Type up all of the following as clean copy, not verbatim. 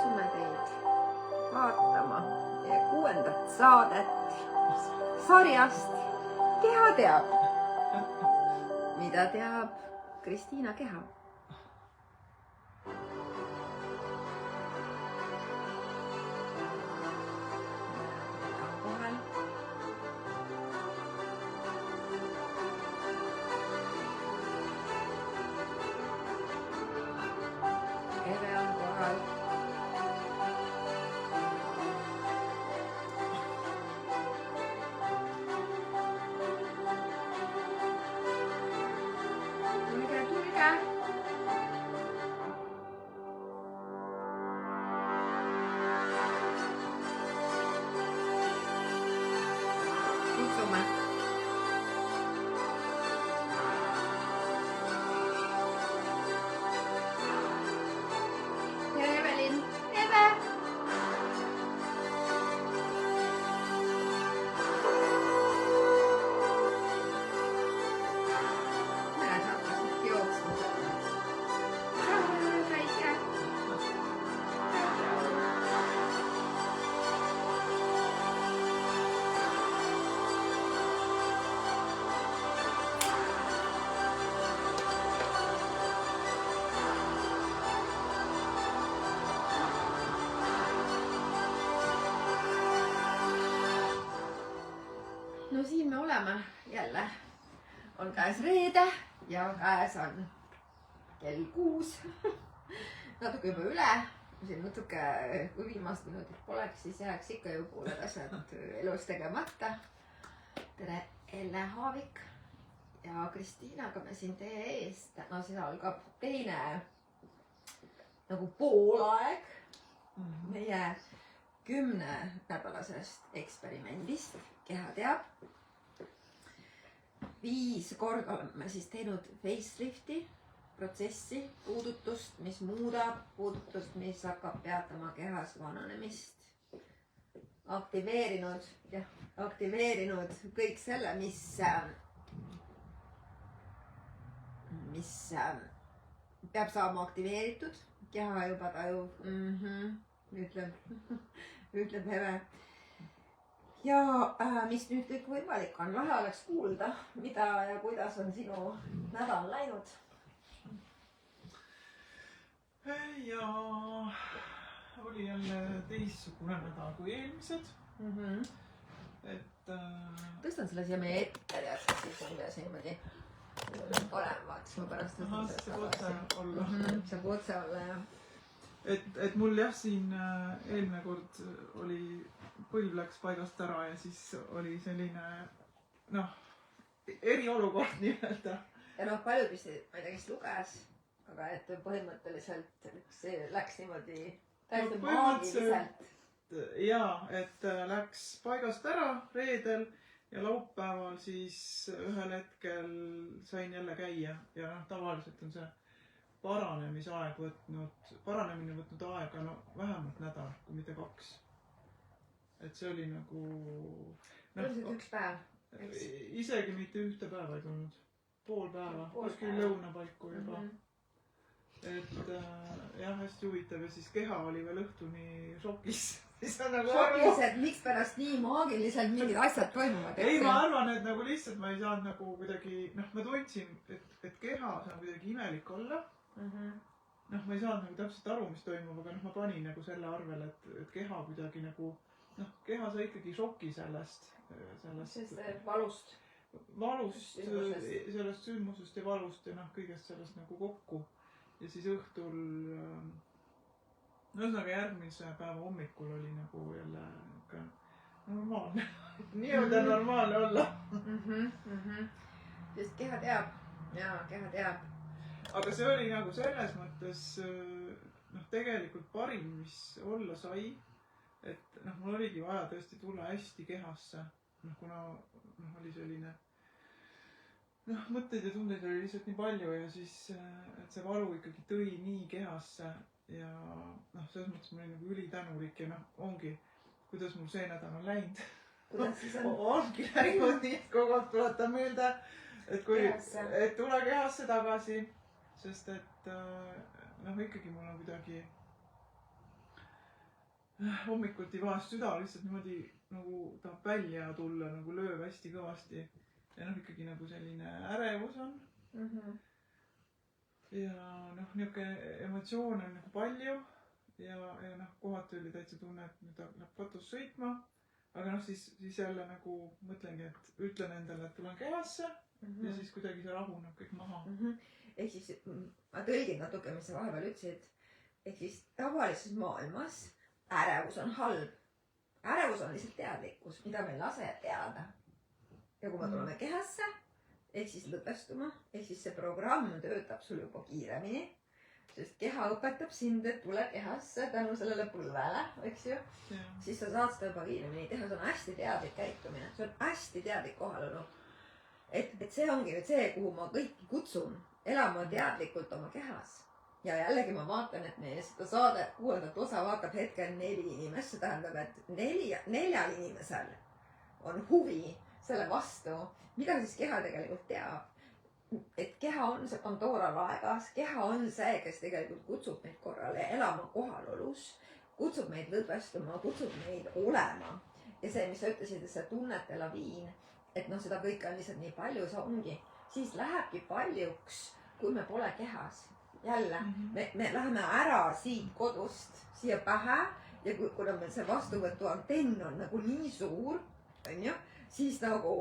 kutsume teid vaatama meie 6. saadet sarjast Keha teab. Mida teab Kristiina keha? Kohal. Eve on kohal. Tulge. Kutsume. Ja Evelin. Eve! Näed, hakkasid jooksma. Väike. No siin me oleme jälle. On käes reede ja käes on kell 6. Natuke juba üle. Siin natuke, kui viimast minutit poleks, siis jääks ikka ju pooled asjad elus tegemata. Tere, Elle Haavik ja Kristiinaga me siin teie eest. No siis algab teine nagu poolaeg meie 10-nädalasest eksperimendist Keha teab. 5 korda oleme siis teinud facelifti protsessi, puudutust, mis muudab, puudutust, mis hakkab peatama kehas vananemist. Aktiveerinud kõik selle, mis peab saama aktiveeritud. Keha juba tajub, ütleb Eve. Ja mis nüüd kõik võimalik on, lahe oleks kuulda, mida ja kuidas on sinu nädal läinud. Ja oli jälle teistsugune nädal kui eelmised. Tõstan selle siia meie ette, tead, siis on üles niimoodi parem, vaatas ma pärast. Saab otse olla, jah. Et mul jah, siin eelmine kord oli põlv läks paigast ära ja siis oli selline, eriolukord nii-öelda. Ja paljud vist, ma ei tea, kes luges, aga et põhimõtteliselt see läks niimoodi täiesti maagiliselt. Jaa, et läks paigast ära reedel ja laupäeval siis ühel hetkel sain jälle käia ja tavaliselt on see paranemine võtnud aega vähemalt nädal, kui mitte 2. Et see oli nagu... Tõenäoliselt 1 päev. Isegi mitte 1 päeva ei tulnud. Pool päeva, kuskil lõunapaiku juba. Et jah, hästi huvitav ja siis keha oli veel õhtuni šokis. Šokis, et miks pärast nii maagiliselt mingid asjad toimuvad? Ei, ma arvan, et nagu lihtsalt ma ei saanud nagu kuidagi... ma tundsin, et keha saan kuidagi imelik olla. Ma ei saanud nagu täpselt aru, mis toimub, aga ma panin nagu selle arvel, et keha kuidagi nagu... keha sai ikkagi šoki sellest valust, sellest sündmusest ja valust ja kõigest sellest nagu kokku. Ja siis õhtul, järgmise päeva hommikul oli nagu jälle normaalne. Nii-öelda normaalne olla. Sest keha teab. Jaa, keha teab. Aga see oli nagu selles mõttes tegelikult parim, mis olla sai. Et mul oligi vaja tõesti tulla hästi kehasse, kuna oli selline mõtteid ja tundeid oli lihtsalt nii palju ja siis, et see valu ikkagi tõi nii kehasse ja selles mõttes ma olin nagu ülitänulik ja ongi, kuidas mul see nädal on läinud. Kuidas siis on? Ongi läinud nii, kogu aeg tuletan meelde, et tule kehasse tagasi, sest et ikkagi mul on kuidagi hommikuti vahest süda lihtsalt niimoodi nagu tahab välja tulla, nagu lööb hästi kõvasti. Ja noh, ikkagi nagu selline ärevus on. Ja noh, niuke emotsioone on nagu palju. Ja noh, kohati oli täitsa tunne, et nüüd läheb katus sõitma. Aga noh, siis jälle nagu mõtlengi, et ütlen endale, et tulen kehasse. Ja siis kuidagi see rahuneb kõik maha. Ehk siis ma tõlgin natuke, mis sa vahepeal ütlesid. Ehk siis tavalises maailmas ärevus on halb. Ärevus on lihtsalt teadlikkus, mida meil lase teada. Ja kui me tuleme kehasse, ehk siis lõdvestuma, ehk siis see programm töötab sul juba kiiremini. Sest keha õpetab sind, et tule kehasse tänu sellele põlvele, eks ju. Siis sa saad seda juba kiiremini teha. See on hästi teadlik käitumine. See on hästi teadlik kohalolu. Et see ongi nüüd see, kuhu ma kõiki kutsun elama teadlikult oma kehas. Ja jällegi ma vaatan, et meie seda saade 6. osa vaatab hetkel 4 inimest. See tähendab, et 4 inimesel on huvi selle vastu, mida siis keha tegelikult teab. Et keha on see Pandora laegas. Keha on see, kes tegelikult kutsub meid korrale elama kohalolus. Kutsub meid lõdvestuma, kutsub meid olema. Ja see, mis sa ütlesid, et see tunnete laviin, et noh, seda kõike on lihtsalt nii palju, see ongi, siis lähebki paljuks, kui me pole kehas. Jälle, me läheme ära siit kodust, siia pähe ja kuna meil see vastuvõtu antenn on nagu nii suur, on ju, siis nagu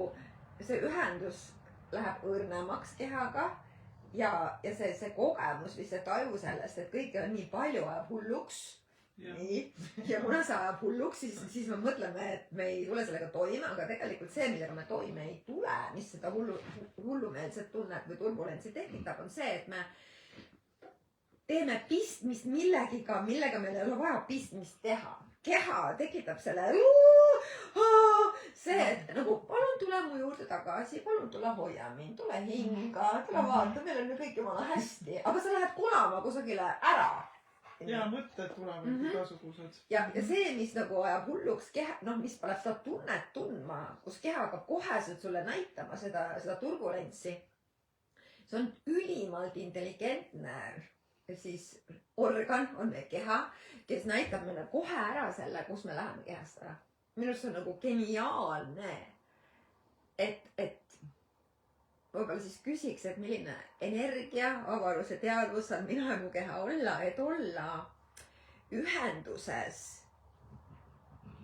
see ühendus läheb õrnemaks kehaga ja see kogemus või see taju sellest, et kõike on nii palju ajab hulluks. Nii. Ja kuna see ajab hulluks, siis me mõtleme, et me ei tule sellega toime, aga tegelikult see, millega me toime ei tule, mis seda hullumeelset tunnet või turbulentsi tekitab, on see, et me teeme pistmist millegiga, millega meil ei ole vaja pistmist teha. Keha tekitab selle see, et nagu palun tule mu juurde tagasi, palun tule hoia mind, tule hinga, tule vaata, meil on ju kõik jumala hästi, aga sa lähed kulama kusagile ära. Ja mõtted tulevad igasugused. Ja see, mis nagu ajab hulluks keha, noh, mis paneb seda tunnet tundma, kus keha hakkab koheselt sulle näitama seda turbulentsi. See on ülimalt intelligentne siis organ on meie keha, kes näitab meile kohe ära selle, kus me läheme kehast ära. Minu arust on nagu geniaalne, et võib-olla siis küsiks, et milline energia, avarus ja teadvus on mina ja mu keha olla, et olla ühenduses,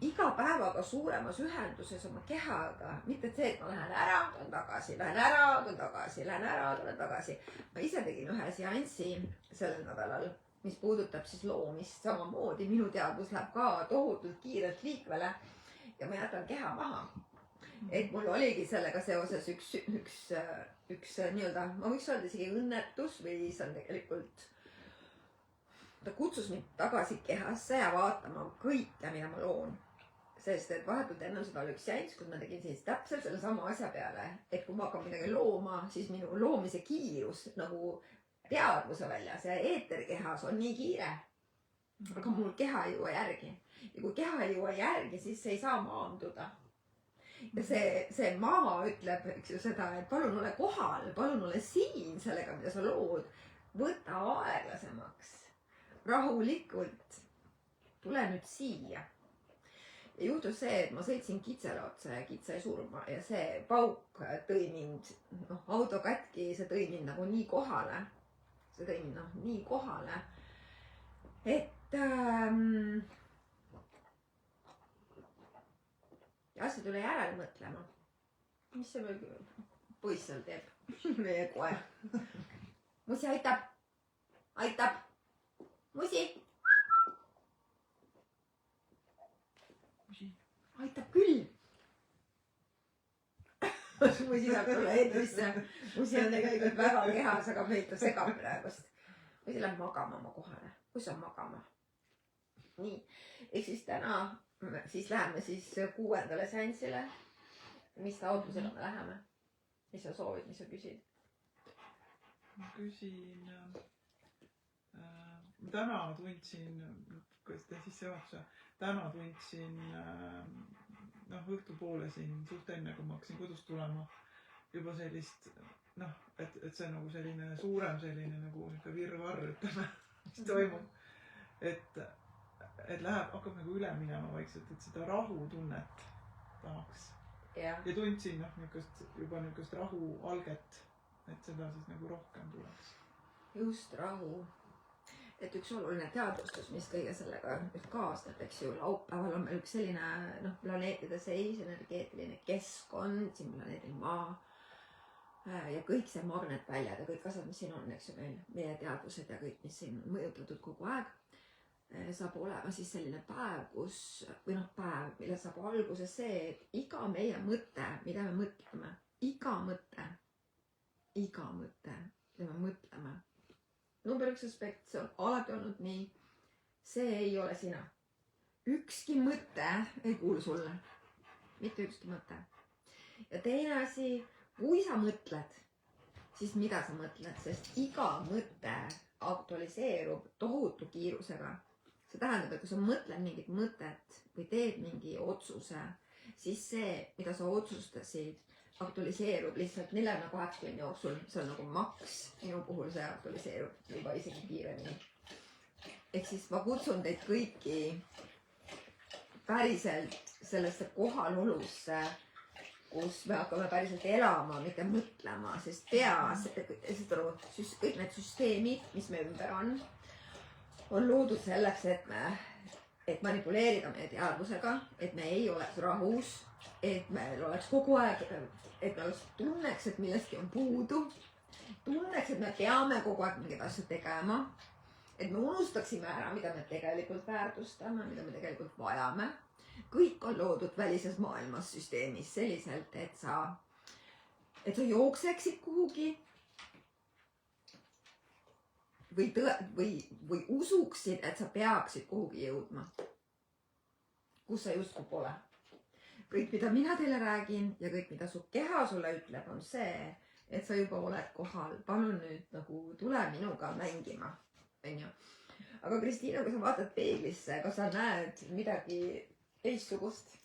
iga päevaga suuremas ühenduses oma kehaga. Mitte see, et ma lähen ära, tulen tagasi, lähen ära, tulen tagasi, lähen ära, tulen tagasi. Ma ise tegin ühe seanssi sellel nädalal, mis puudutab siis loomist samamoodi. Minu teadvus läheb ka tohutult kiirelt liikvele ja ma jätan keha maha. Et mul oligi sellega seoses üks nii-öelda, ma võiks öelda isegi õnnetus või see on tegelikult, ta kutsus mind tagasi kehasse ja vaatama kõike, mida ma loon. Sest et vahetult enne seda oli üks seanss, kus ma tegin siis täpselt selle sama asja peale, et kui ma hakkan midagi looma, siis minu loomise kiirus nagu teadvuse väljas ja eeterkehas on nii kiire. Aga mul keha ei jõua järgi. Ja kui keha ei jõua järgi, siis see ei saa maanduda. Ja see maa ütleb eks ju seda, et palun ole kohal, palun ole siin sellega, mida sa lood. Võta aeglasemaks. Rahulikult. Tule nüüd siia. Ja juhtus see, et ma sõitsin kitsele otsa ja kitsa ei surma. Ja see pauk tõi mind, auto kätki, see tõi mind nagu nii kohale. See tõi mind nii kohale. Et asja tule järele mõtlema. Mis see meil poiss seal teeb? Meie koer. Musi aitab. Aitab. Musi. Aitab küll. Musi saab tulla eetrisse. Musi on tegelikult väga kehas, aga meid ta segab praegust. Musi läheb magama oma kohale. Kus on magama? Nii. Ehk siis täna siis läheme siis 6. seansile. Mis taotlusega me läheme? Mis sa soovid, mis sa küsid? Ma küsin, täna tundsin, kuidas te sissejuhatuse, täna tundsin õhtupoole siin suht enne, kui ma hakkasin kodust tulema, juba sellist, et see nagu selline suurem selline nagu virvarr, ütleme, mis toimub. Et et hakkab nagu üle minema vaikselt, et seda rahutunnet tahaks. Ja tundsin juba niisugust rahu alget, et seda siis nagu rohkem tuleks. Just rahu. Et üks oluline teadvustus, mis kõige sellega kaasneb, eks ju, laupäeval on meil üks selline planeetide seis, energeetiline keskkond, siin planeedil maa ja kõik see magnetväljad ja kõik asjad, mis siin on, eks ju, meie teadvused ja kõik, mis siin on mõjutatud kogu aeg, saab olema siis selline päev, päev, mille saab alguse see, et iga meie mõte, mida me mõtleme, iga mõte, mida me mõtleme, number 1 aspekt, see on alati olnud nii, see ei ole sina. Ükski mõte ei kuulu sulle. Mitte ükski mõte. Ja teine asi, kui sa mõtled, siis mida sa mõtled, sest iga mõte aktualiseerub tohutu kiirusega. See tähendab, et kui sa mõtled mingit mõtet või teed mingi otsuse, siis see, mida sa otsustasid, aktualiseerub lihtsalt 48 tunni jooksul, see on nagu maks, minu puhul see aktualiseerub juba isegi kiiremini. Ehk siis ma kutsun teid kõiki päriselt sellesse kohalolusse, kus me hakkame päriselt elama, mitte mõtlema, sest peas, kõik need süsteemid, mis me ümber on loodud selleks, et manipuleerida meie teadvusega, et me ei oleks rahus, et meil oleks kogu aeg, et me oleks tunneks, et millestki on puudu, tunneks, et me peame kogu aeg mingeid asju tegema, et me unustaksime ära, mida me tegelikult väärtustame, mida me tegelikult vajame. Kõik on loodud välises maailmas süsteemis selliselt, et sa jookseksid kuhugi või usuksid, et sa peaksid kuhugi jõudma, kus sa justkui pole. Kõik, mida mina teile räägin ja kõik, mida su keha sulle ütleb, on see, et sa juba oled kohal. Palun nüüd tule minuga mängima. Aga Kristiina, kui sa vaatad peeglisse, kas sa näed midagi teistsugust?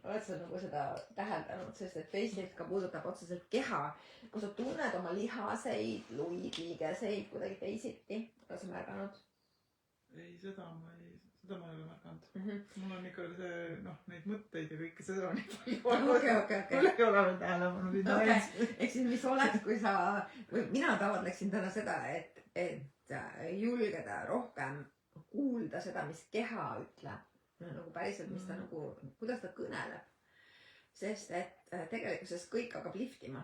Oled sa seda täheldanud, sest et facelift ka puudutab otseselt keha. Kui sa tunned oma lihaseid, luid, liigeseid kuidagi teisiti, oled sa märganud? Ei, seda ma ei ole märganud. Mul on ikka neid mõtteid ja kõike seda on nii palju. Mul ei ole veel tähelepanu sinna ees. Ehk siis mis oleks, kui mina taotleksin täna seda, et julgeda rohkem kuulda seda, mis keha ütleb. Nagu päriselt, mis ta kuidas ta kõneleb. Sest et tegelikkuses kõik hakkab liftima.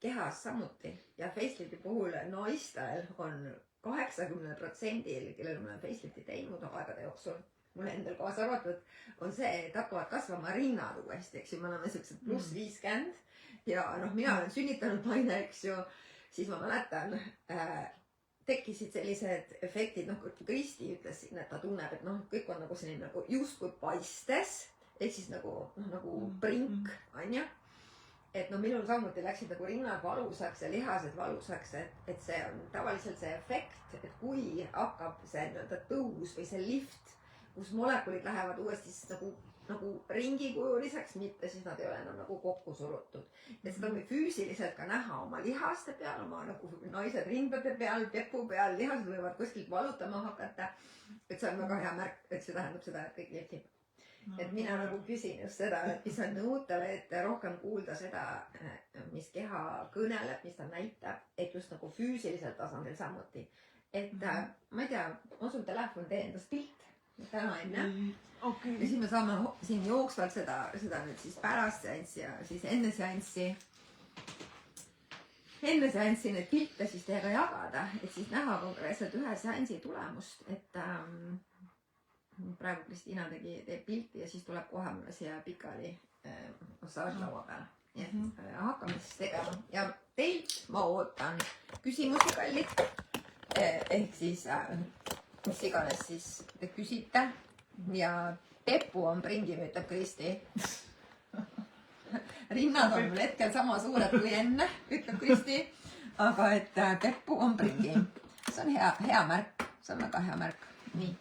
Kehas samuti. Ja facelifti puhul naistel on 80%, kellel ma olen facelifti teinud aegade jooksul, mulle endal kaasa arvatud, on see, et hakkavad kasvama rinnad uuesti, eks ju, me oleme sellised pluss 50 ja mina olen sünnitanud naine, eks ju, siis ma mäletan, tekkisid sellised efektid, Kristi ütles siin, et ta tunneb, et kõik on selline justkui paistes, ehk siis nagu brink, on ju. Et minul samuti läksid rinnad valusaks ja lihased valusaks, et see on tavaliselt see efekt, et kui hakkab see tõus või see lift, kus molekulid lähevad uuesti nagu ringikujuliseks, mitte siis nad ei ole enam kokku surutud. Et seda on füüsiliselt ka näha oma lihaste peal, oma naised rindade peal, pepu peal, lihased võivad kuskilt valutama hakata. Et see on väga hea märk, et see tähendab seda, et kõik liftib. Et mina küsin just seda, et mis on nõutele, et rohkem kuulda seda, mis keha kõneleb, mis ta näitab, et just füüsilisel tasandil samuti. Et ma ei tea, on sul telefon tee endast pilt täna enne. Ja siis me saame siin jooksvalt seda nüüd siis pärast seanssi ja siis enne seanssi neid pilte siis teiega jagada, et siis näha konkreetselt ühe seansi tulemust, et praegu Kristiina teeb pilti ja siis tuleb kohe mulle siia pikali massaažilaua peale. Nii et hakkame siis tegema. Ja teilt ma ootan küsimusi, kallid. Ehk siis, mis iganes siis te küsite. Ja pepu on pringim, ütleb Kristi. Rinnad on mul hetkel sama suured kui enne, ütleb Kristi. Aga et pepu on pringim. See on hea märk. See on väga hea märk. Nii.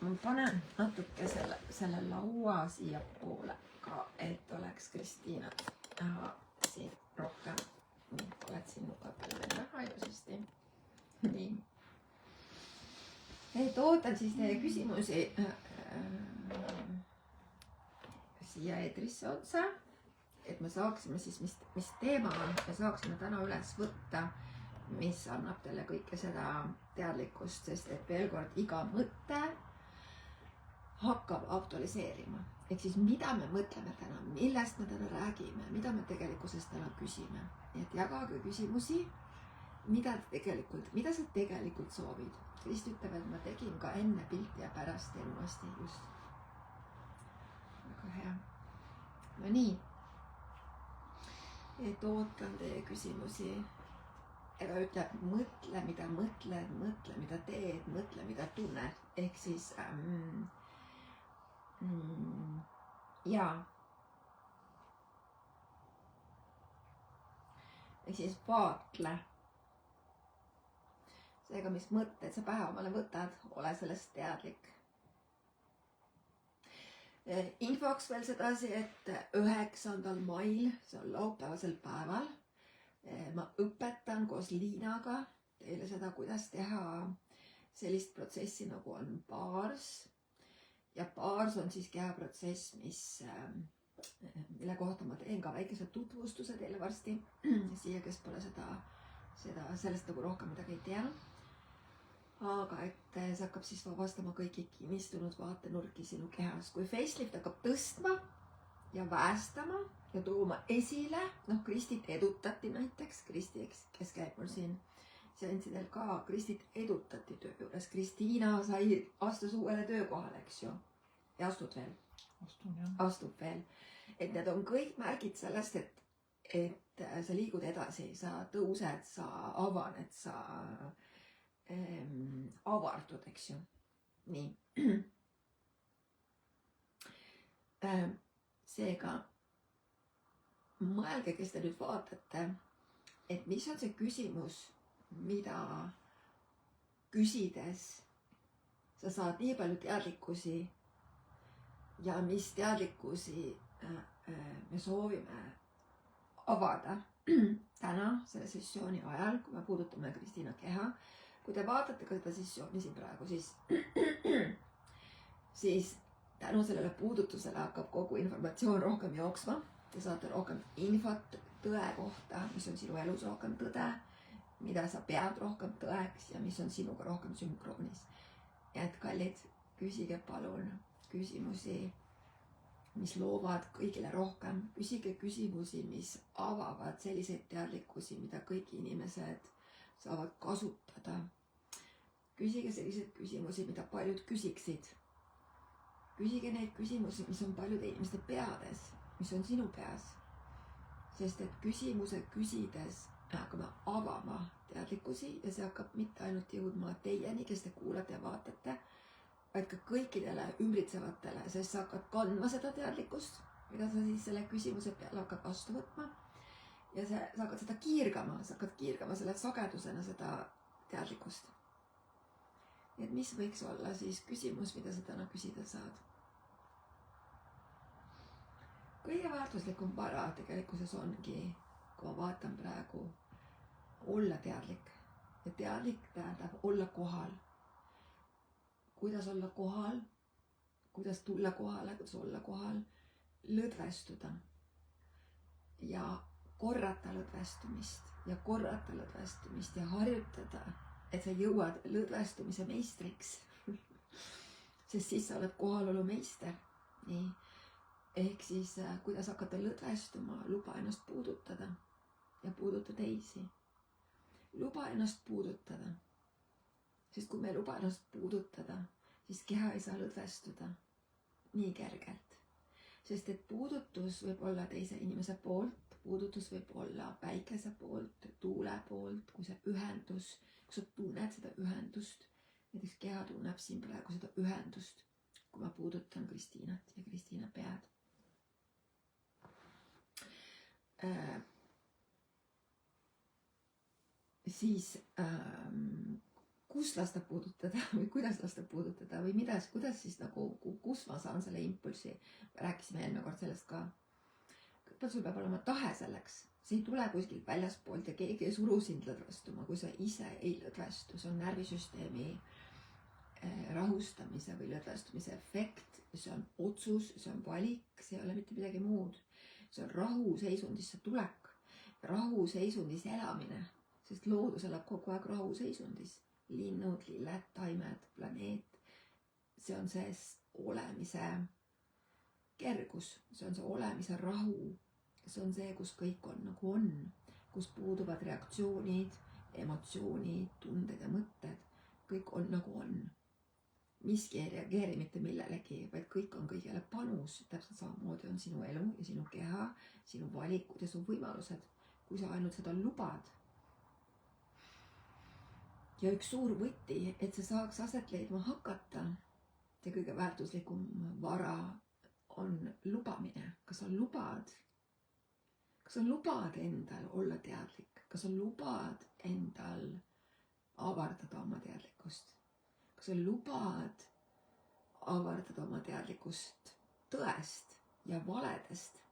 Ma panen natuke selle laua siia poole ka, et oleks Kristiina näha siin rohkem. Nii, oled siin nuka peale näha ilusasti. Nii. et ootan siis teie küsimusi siia eetrisse otsa, et me saaksime siis, mis teema me saaksime täna üles võtta, mis annab teile kõike seda teadlikkust, sest et veel kord iga mõte hakkab aktualiseerima. Ehk siis mida me mõtleme täna, millest me täna räägime, mida me tegelikkuses täna küsime. Et jagage küsimusi, mida sa tegelikult soovid. Krist ütleb, et ma tegin ka enne pilti ja pärast teen uuesti just. Väga hea. No nii. Et ootan teie küsimusi. Ega ütleb, mõtle, mida mõtled, mõtle, mida teed, mõtle, mida tunned. Ehk siis jaa. Ehk siis vaatle. Seega, mis mõtted sa pähe omale võtad, ole sellest teadlik. Infoks veel sedasi, et 9. mail, see on laupäevasel päeval, ma õpetan koos Liinaga teile seda, kuidas teha sellist protsessi nagu on baars. Ja baars on siis kehaprotsess, mille kohta ma teen ka väikese tutvustuse teile varsti. Siia, kes pole sellest nagu rohkem midagi ei tea. Aga et see hakkab siis vabastama kõiki kinnistunud vaatenurki sinu kehas. Kui facelift hakkab tõstma ja väestama ja tooma esile, Kristit edutati näiteks, Kristi, kes käib mul siin seansidel ka, Kristit edutati töö juures. Kristiina astus uuele töökohale, eks ju. Ja astud veel. Astub veel. Et need on kõik märgid sellest, et sa liigud edasi, sa tõused, sa avaned, sa avardud, eks ju. Nii. Seega mõelge, kes te nüüd vaatate, et mis on see küsimus, mida küsides sa saad nii palju teadlikkusi ja mis teadlikkusi me soovime avada täna selle sessiooni ajal, kui me puudutame Kristiina keha. Kui te vaatate ka seda sessiooni siin praegu, siis tänu sellele puudutusele hakkab kogu informatsioon rohkem jooksma. Te saate rohkem infot tõe kohta, mis on sinu elus rohkem tõde, mida sa pead rohkem tõeks ja mis on sinuga rohkem sünkroonis. Ja et kallid, küsige palun küsimusi, mis loovad kõigile rohkem. Küsige küsimusi, mis avavad selliseid teadlikkusi, mida kõik inimesed saavad kasutada. Küsige selliseid küsimusi, mida paljud küsiksid. Küsige neid küsimusi, mis on paljude inimeste peades, mis on sinu peas. Sest et küsimuse küsides me hakkame avama teadlikkusi ja see hakkab mitte ainult jõudma teieni, kes te kuulate ja vaatate, vaid ka kõikidele ümbritsevatele, sest sa hakkad kandma seda teadlikkust, mida sa siis selle küsimuse peale hakkad vastu võtma. Ja sa hakkad seda kiirgama selle sagedusena seda teadlikkust. Et mis võiks olla siis küsimus, mida sa täna küsida saad? Kõige väärtuslikum vara tegelikkuses ongi, kui ma vaatan praegu, olla teadlik. Ja teadlik tähendab olla kohal. Kuidas olla kohal, kuidas tulla kohale, kuidas olla kohal, lõdvestuda ja korrata lõdvestumist ja harjutada, et sa jõuad lõdvestumise meistriks. Sest siis sa oled kohalolu meister. Nii. Ehk siis, kuidas hakata lõdvestuma, luba ennast puudutada ja puuduta teisi. Luba ennast puudutada. Sest kui me luba ennast puudutada, siis keha ei saa lõdvestuda nii kergelt. Sest et puudutus võib olla teise inimese poolt, puudutus võib olla päikese poolt, tuule poolt, kui see ühendus, kui sa tunned seda ühendust, näiteks keha tunneb siin praegu seda ühendust, kui ma puudutan Kristiinat ja Kristiina pead. Siis kus lasta puudutada või kuidas lasta puudutada või kuidas siis nagu, kus ma saan selle impulsi. Rääkisime eelmine kord sellest ka. Sul peab olema tahe selleks. See ei tule kuskilt väljaspoolt ja keegi ei suru sind lõdvestuma, kui sa ise ei lõdvestu. See on närvisüsteemi rahustamise või lõdvestumise efekt, see on otsus, see on valik, see ei ole mitte midagi muud. See on rahuseisundisse tulek, rahuseisundis elamine, sest loodus elab kogu aeg rahuseisundis. Linnud, lilled, taimed, planeet. See on see olemise kergus, see on see olemise rahu. See on see, kus kõik on nagu on, kus puuduvad reaktsioonid, emotsioonid, tunded ja mõtted. Kõik on nagu on. Miski ei reageeri mitte millelegi, vaid kõik on kõigele panus. Täpselt samamoodi on sinu elu ja sinu keha, sinu valikud ja su võimalused, kui sa ainult seda lubad. Ja üks suur võti, et see saaks aset leidma hakata, see kõige väärtuslikum vara on lubamine. Kas sa lubad endal olla teadlik? Kas sa lubad endal avardada oma teadlikkust? Kas sa lubad avardada oma teadlikkust tõest ja valedest?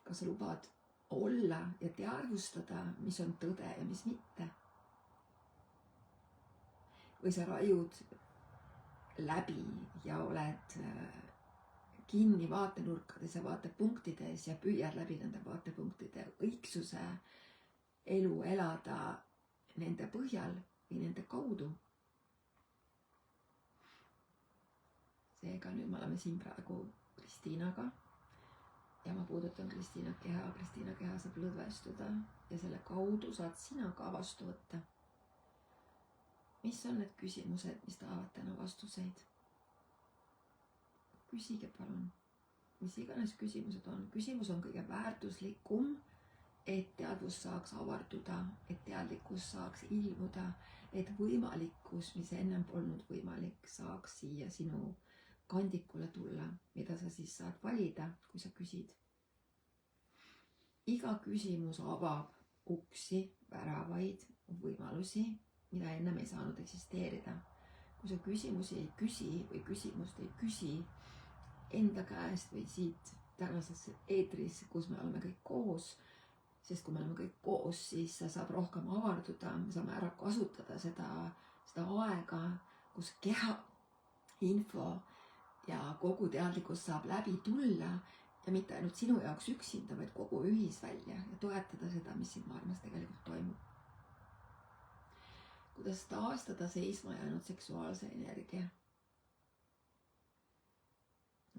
Kas sa lubad olla ja teadvustada, mis on tõde ja mis mitte? Või sa raiud läbi ja oled kinni vaatenurkades ja vaatepunktides ja püüad läbi nende vaatepunktide õigsuse elu elada nende põhjal või nende kaudu. Seega nüüd me oleme siin praegu Kristiinaga ja ma puudutan Kristiina keha. Kristiina keha saab lõdvestuda ja selle kaudu saad sina ka vastu võtta. Mis on need küsimused, mis tahavad täna vastuseid? Küsige palun, mis iganes küsimused on. Küsimus on kõige väärtuslikum, et teadvus saaks avarduda, et teadlikkus saaks ilmuda, et võimalikkus, mis ennem polnud võimalik, saaks siia sinu kandikule tulla, mida sa siis saad valida, kui sa küsid. Iga küsimus avab uksi, väravaid, võimalusi, mida ennem ei saanud eksisteerida. Kui sa küsimusi ei küsi või küsimust ei küsi enda käest või siit tänases eetris, kus me oleme kõik koos, sest kui me oleme kõik koos, siis saab rohkem avarduda, me saame ära kasutada seda aega, kus keha, info ja kogu teadlikkus saab läbi tulla ja mitte ainult sinu jaoks üksinda, vaid kogu ühisvälja ja toetada seda, mis siin maailmas tegelikult toimub. Kuidas taastada seisma jäänud seksuaalse energia?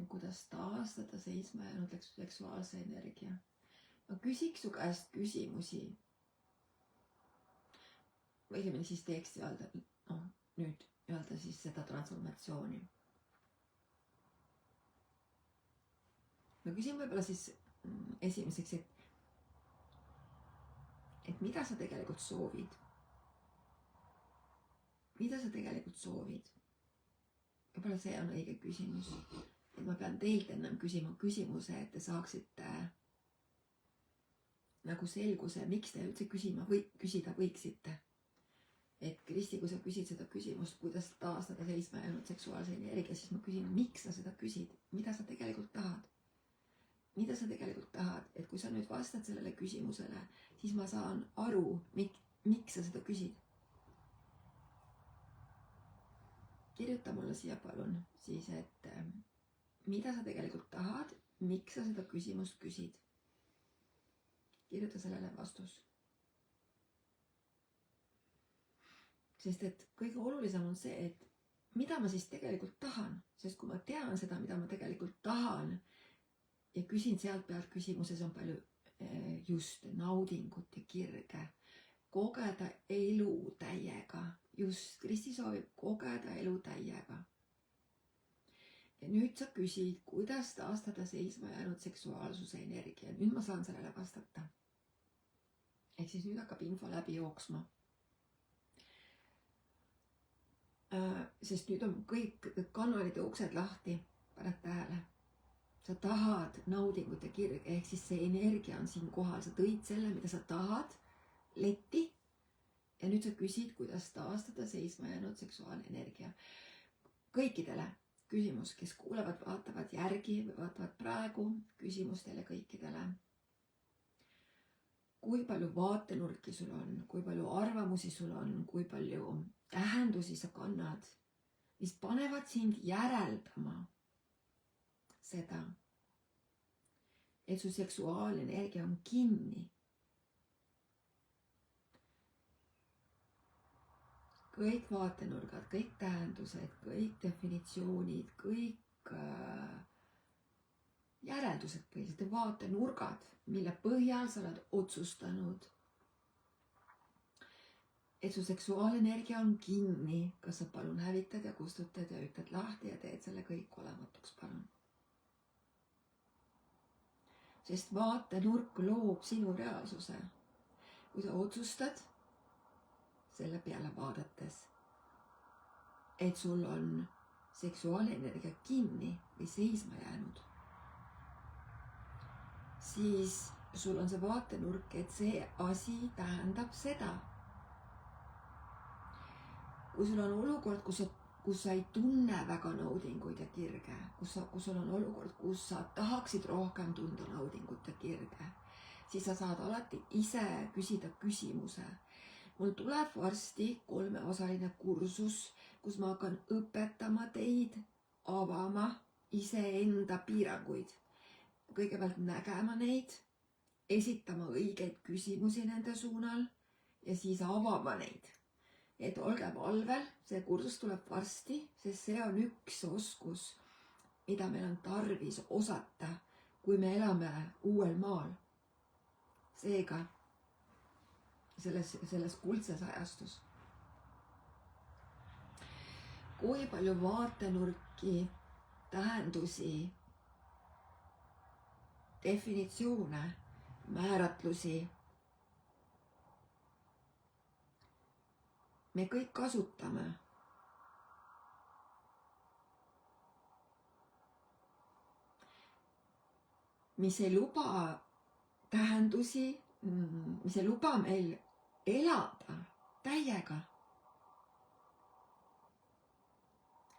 Kuidas taastada seisma jäänud seksuaalse energia? Ma küsiks su käest küsimusi. Õigemini siis teeks nüüd öelda siis seda transformatsiooni. Ma küsin võib-olla siis esimeseks, et mida sa tegelikult soovid? Mida sa tegelikult soovid? Võib-olla see on õige küsimus. Et ma pean teilt ennem küsima küsimuse, et te saaksite nagu selguse, miks te üldse küsida võiksite. Et Kristi, kui sa küsid seda küsimust, kuidas taastada seisma jäänud seksuaalse energia, siis ma küsin, miks sa seda küsid? Mida sa tegelikult tahad? Mida sa tegelikult tahad? Et kui sa nüüd vastad sellele küsimusele, siis ma saan aru, miks sa seda küsid. Kirjuta mulle siia palun siis, et mida sa tegelikult tahad, miks sa seda küsimust küsid. Kirjuta sellele vastus. Sest et kõige olulisem on see, et mida ma siis tegelikult tahan. Sest kui ma tean seda, mida ma tegelikult tahan ja küsin sealt pealt küsimuses on palju just naudingut ja kirge. Kogeda elu täiega. Just Kristi soovib kogeda elu täiega. Ja nüüd sa küsid, kuidas taastada seisma jäänud seksuaalsuse energia. Nüüd ma saan sellele vastata. Ehk siis nüüd hakkab info läbi jooksma. Sest nüüd on kõik kanalid ja uksed lahti, paned tähele. Sa tahad naudingut ja kirge, ehk siis see energia on siin kohal. Sa tõid selle, mida sa tahad, letti. Ja nüüd sa küsid, kuidas taastada seisma jäänud seksuaalne energia. Kõikidele küsimus, kes kuulevad, vaatavad järgi või vaatavad praegu, küsimus teile kõikidele. Kui palju vaatenurki sul on, kui palju arvamusi sul on, kui palju tähendusi sa kannad, mis panevad sind järeldama seda, et su seksuaalenergia on kinni. Kõik vaatenurgad, kõik tähendused, kõik definitsioonid, kõik järeldused põhiliselt, vaatenurgad, mille põhjal sa oled otsustanud, et su seksuaalenergia on kinni, kas sa palun hävitad ja kustutad ja ütled lahti ja teed selle kõik olematuks, palun. Sest vaatenurk loob sinu reaalsuse. Kui sa otsustad selle peale vaadates, et sul on seksuaalenergia kinni või seisma jäänud, siis sul on see vaatenurk, et see asi tähendab seda. Kui sul on olukord, kus sa ei tunne väga naudinguid ja kirge, kus sul on olukord, kus sa tahaksid rohkem tunda naudingut ja kirge, siis sa saad alati ise küsida küsimuse. Mul tuleb varsti 3-osaline kursus, kus ma hakkan õpetama teid avama iseenda piiranguid. Kõigepealt nägema neid, esitama õigeid küsimusi nende suunal ja siis avama neid. Et olge valvel, see kursus tuleb varsti, sest see on üks oskus, mida meil on tarvis osata, kui me elame uuel maal. Seega, selles kuldses ajastus. Kui palju vaatenurki, tähendusi, definitsioone, määratlusi me kõik kasutame. Mis ei luba tähendusi, mis ei luba meil elada täiega.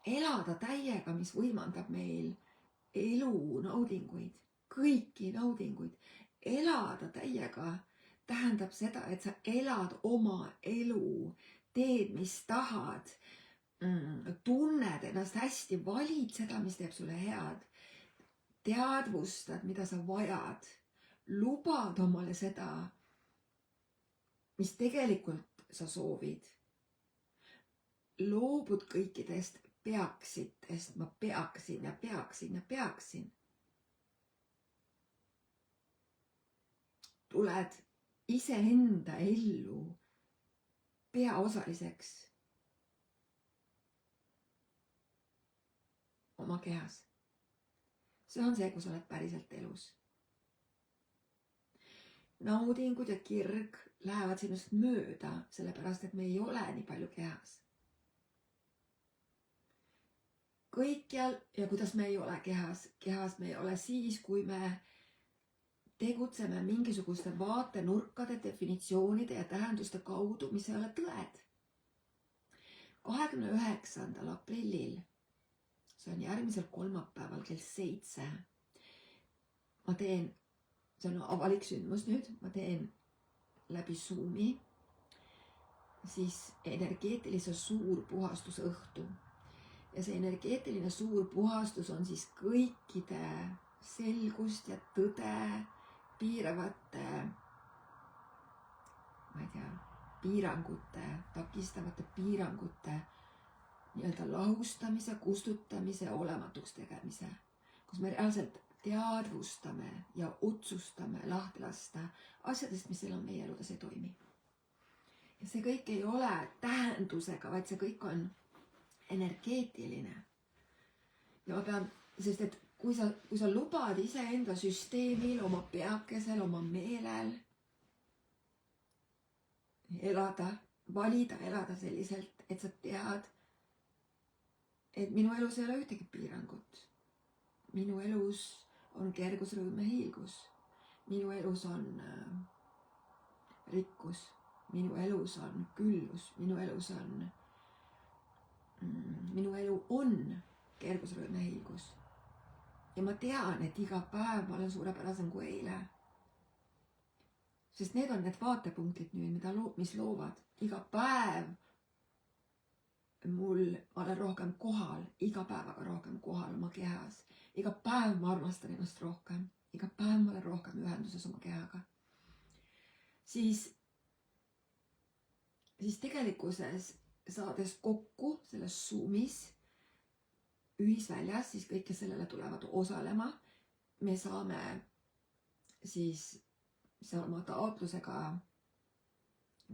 Elada täiega, mis võimaldab meil elu naudinguid, kõiki naudinguid. Elada täiega tähendab seda, et sa elad oma elu, teed, mis tahad, tunned ennast hästi, valid seda, mis teeb sulle head, teadvustad, mida sa vajad, lubad omale seda, mis tegelikult sa soovid. Loobud kõikidest peaksitest, ma peaksin ja peaksin ja peaksin. Tuled iseenda ellu peaosaliseks oma kehas. See on see, kus oled päriselt elus. Naudingud ja kirg lähevad sinust mööda, sellepärast et me ei ole nii palju kehas. Kõikjal ja kuidas me ei ole kehas. Kehas me ei ole siis, kui me tegutseme mingisuguste vaatenurkade, definitsioonide ja tähenduste kaudu, mis ei ole tõed. 29. aprillil, see on järgmisel kolmapäeval kell 7, ma teen, see on avalik sündmus nüüd, ma teen läbi Zoomi siis energeetilise suurpuhastusõhtu. Ja see energeetiline suurpuhastus on siis kõikide selgust ja tõde piiravate, ma ei tea, piirangute, takistavate piirangute nii-öelda lahustamise, kustutamise, olematuks tegemise, kus me reaalselt teadvustame ja otsustame lahti lasta asjadest, mis enam meie eludes ei toimi. Ja see kõik ei ole tähendusega, vaid see kõik on energeetiline. Ja ma pean, sest et kui sa lubad iseenda süsteemil, oma peakesel, oma meelel elada, valida elada selliselt, et sa tead, et minu elus ei ole ühtegi piirangut. Minu elus on kergus, rõõm ja hiilgus. Minu elus on rikkus. Minu elus on küllus. Minu elu on kergus, rõõm ja hiilgus. Ja ma tean, et iga päev ma olen suurepärasem kui eile. Sest need on need vaatepunktid nüüd, mis loovad. Iga päev ma olen rohkem kohal, iga päevaga rohkem kohal oma kehas. Iga päev ma armastan ennast rohkem, iga päev ma olen rohkem ühenduses oma kehaga. Siis tegelikkuses saades kokku selles Zoomis ühisväljas, siis kõik, kes sellele tulevad osalema, me saame siis oma taotlusega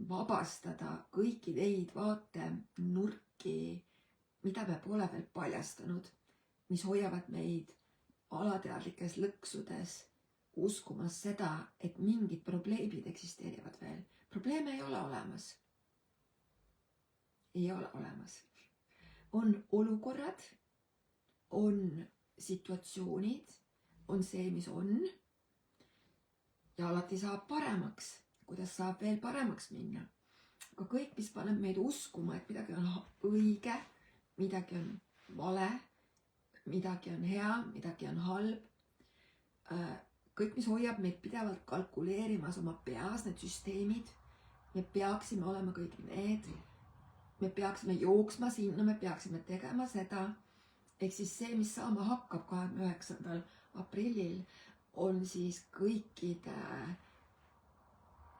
vabastada kõiki neid vaatenurki, mida me pole veel paljastanud, mis hoiavad meid alateadlikes lõksudes uskumas seda, et mingid probleemid eksisteerivad veel. Probleeme ei ole olemas. Ei ole olemas. On olukorrad, on situatsioonid, on see, mis on. Ja alati saab paremaks. Kuidas saab veel paremaks minna. Aga kõik, mis paneb meid uskuma, et midagi on õige, midagi on vale, midagi on hea, midagi on halb. Kõik, mis hoiab meid pidevalt kalkuleerimas oma peas, need süsteemid, me peaksime olema kõik need, me peaksime jooksma sinna, me peaksime tegema seda. Ehk siis see, mis saama hakkab 29. aprillil, on siis kõikide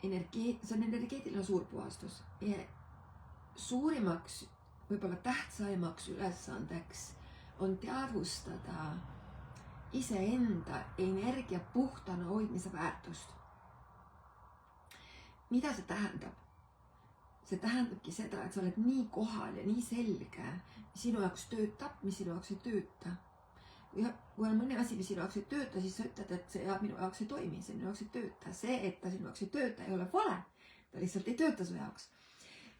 see on energeetiline suurpuhastus. Suurimaks, võib-olla tähtsaimaks ülesandeks on teadvustada iseenda energia puhtana hoidmise väärtust. Mida see tähendab? See tähendabki seda, et sa oled nii kohal ja nii selge, mis sinu jaoks töötab, mis sinu jaoks ei tööta. Kui on mõni asi, mis sinu jaoks ei tööta, siis sa ütled, et see minu jaoks ei toimi, see minu jaoks ei tööta. See, et ta sinu jaoks ei tööta, ei ole vale. Ta lihtsalt ei tööta su jaoks.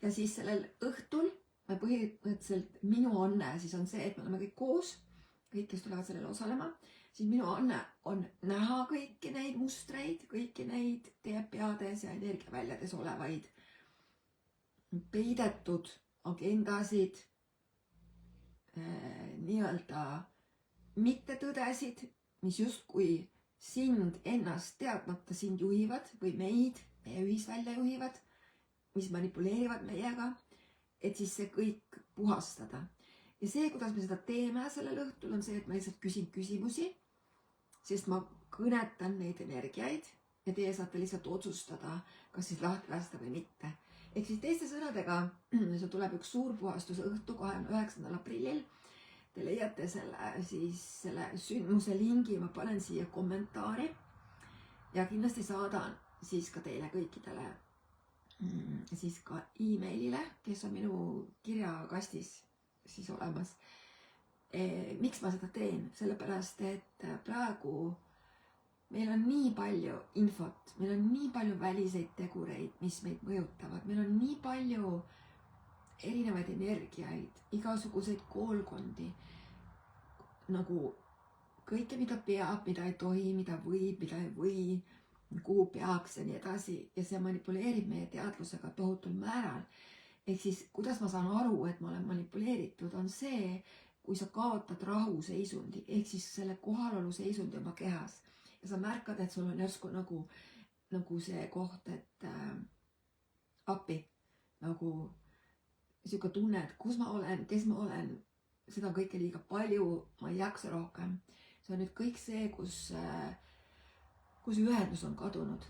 Ja siis sellel õhtul, põhimõtteliselt minu anne siis on see, et me oleme kõik koos, kõik, kes tulevad sellele osalema, siis minu anne on näha kõiki neid mustreid, kõiki neid teie peades ja energiaväljades olevaid peidetud agendasid, nii-öelda mittetõdesid, mis justkui sind ennast teadmata sind juhivad või meid, meie ühisvälja juhivad, mis manipuleerivad meiega, et siis see kõik puhastada. Ja see, kuidas me seda teeme sellel õhtul, on see, et ma lihtsalt küsin küsimusi, sest ma kõnetan neid energiaid ja teie saate lihtsalt otsustada, kas siis lahti lasta või mitte. Ehk siis teiste sõnadega, see tuleb üks suur puhastus õhtu 29. aprillil. Te leiate selle sündmuse lingi, ma panen siia kommentaari ja kindlasti saadan siis ka teile kõikidele siis ka e-mailile, kes on minu kirjakastis siis olemas. Miks ma seda teen? Sellepärast, et praegu meil on nii palju infot, meil on nii palju väliseid tegureid, mis meid mõjutavad, meil on nii palju erinevaid energiaid, igasuguseid koolkondi, nagu kõike, mida peab, mida ei tohi, mida võib, mida ei või, kuhu peaks ja nii edasi. Ja see manipuleerib meie teadlusega tohutul määral. Ehk siis, kuidas ma saan aru, et ma olen manipuleeritud, on see, kui sa kaotad rahu seisundi, ehk siis selle kohalolu seisundi oma kehas. Ja sa märkad, et sul on järsku nagu see koht, et appi, nagu siuke tunne, et kus ma olen, kes ma olen, seda on kõike liiga palju, ma ei jaksa rohkem. See on nüüd kõik see, kus ühendus on kadunud.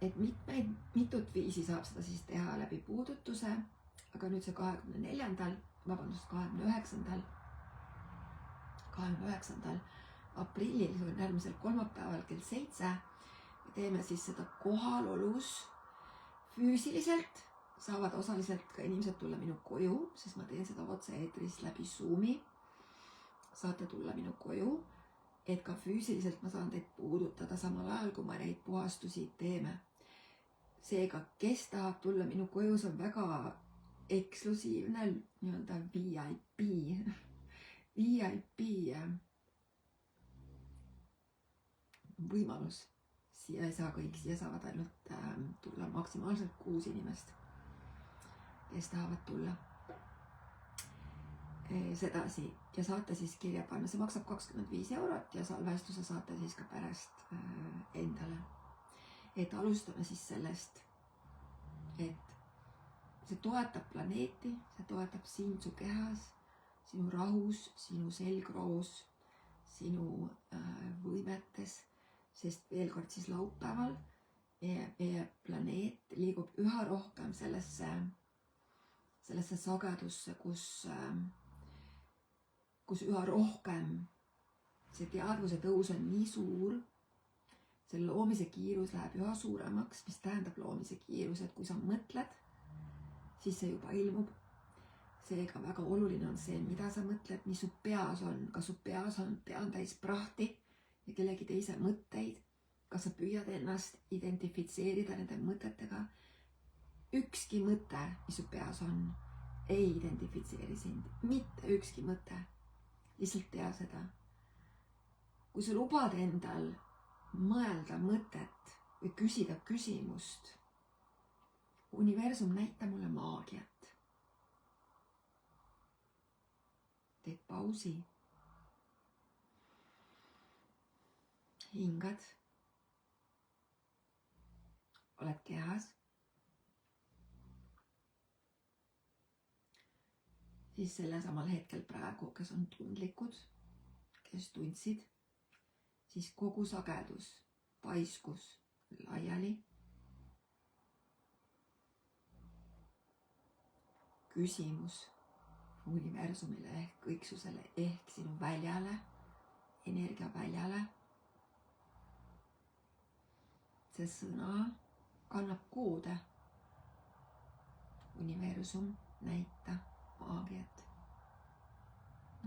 Et mitut viisi saab seda siis teha läbi puudutuse, aga nüüd see 29. aprillil, see on järgmisel kolmapäeval kell 7. Me teeme siis seda kohalolus füüsiliselt. Saavad osaliselt ka inimesed tulla minu koju, sest ma teen seda otse-eetris läbi Zoomi. Saate tulla minu koju, et ka füüsiliselt ma saan teid puudutada samal ajal, kui ma neid puhastusi teeme. Seega, kes tahab tulla minu koju, see on väga eksklusiivne nii-öelda VIP võimalus. Siia ei saa kõik, siia saavad ainult tulla maksimaalselt 6 inimest. Kes tahavad tulla sedasi ja saate siis kirja panna. See maksab 25 € ja salvestuse saate siis ka pärast endale. Et alustame siis sellest, et see toetab planeeti, see toetab sind su kehas, sinu rahus, sinu selgroos, sinu võimetes, sest veel kord siis laupäeval meie planeet liigub üha rohkem sellesse sagedusse, kus üha rohkem see teadvuse tõus on nii suur, selle loomise kiirus läheb üha suuremaks, mis tähendab loomise kiirus, et kui sa mõtled, siis see juba ilmub. Seega väga oluline on see, mida sa mõtled, mis su peas on, kas su peas on täis prahti ja kellegi teise mõtteid, kas sa püüad ennast identifitseerida nende mõtetega. Ükski mõte, mis su peas on, ei identifitseeri sind, mitte ükski mõte. Lihtsalt tea seda. Kui sa lubad endal mõelda mõtet või küsida küsimust, universum näita mulle maagiat. Teed pausi. Hingad. Oled kehas. Siis selle samal hetkel praegu, kes on tundlikud, kes tundsid, siis kogu sagedus paiskus laiali. Küsimus universumile ehk kõiksusele ehk sinu väljale, energiaväljale. See sõna kannab koode. Universum, näita maagiat.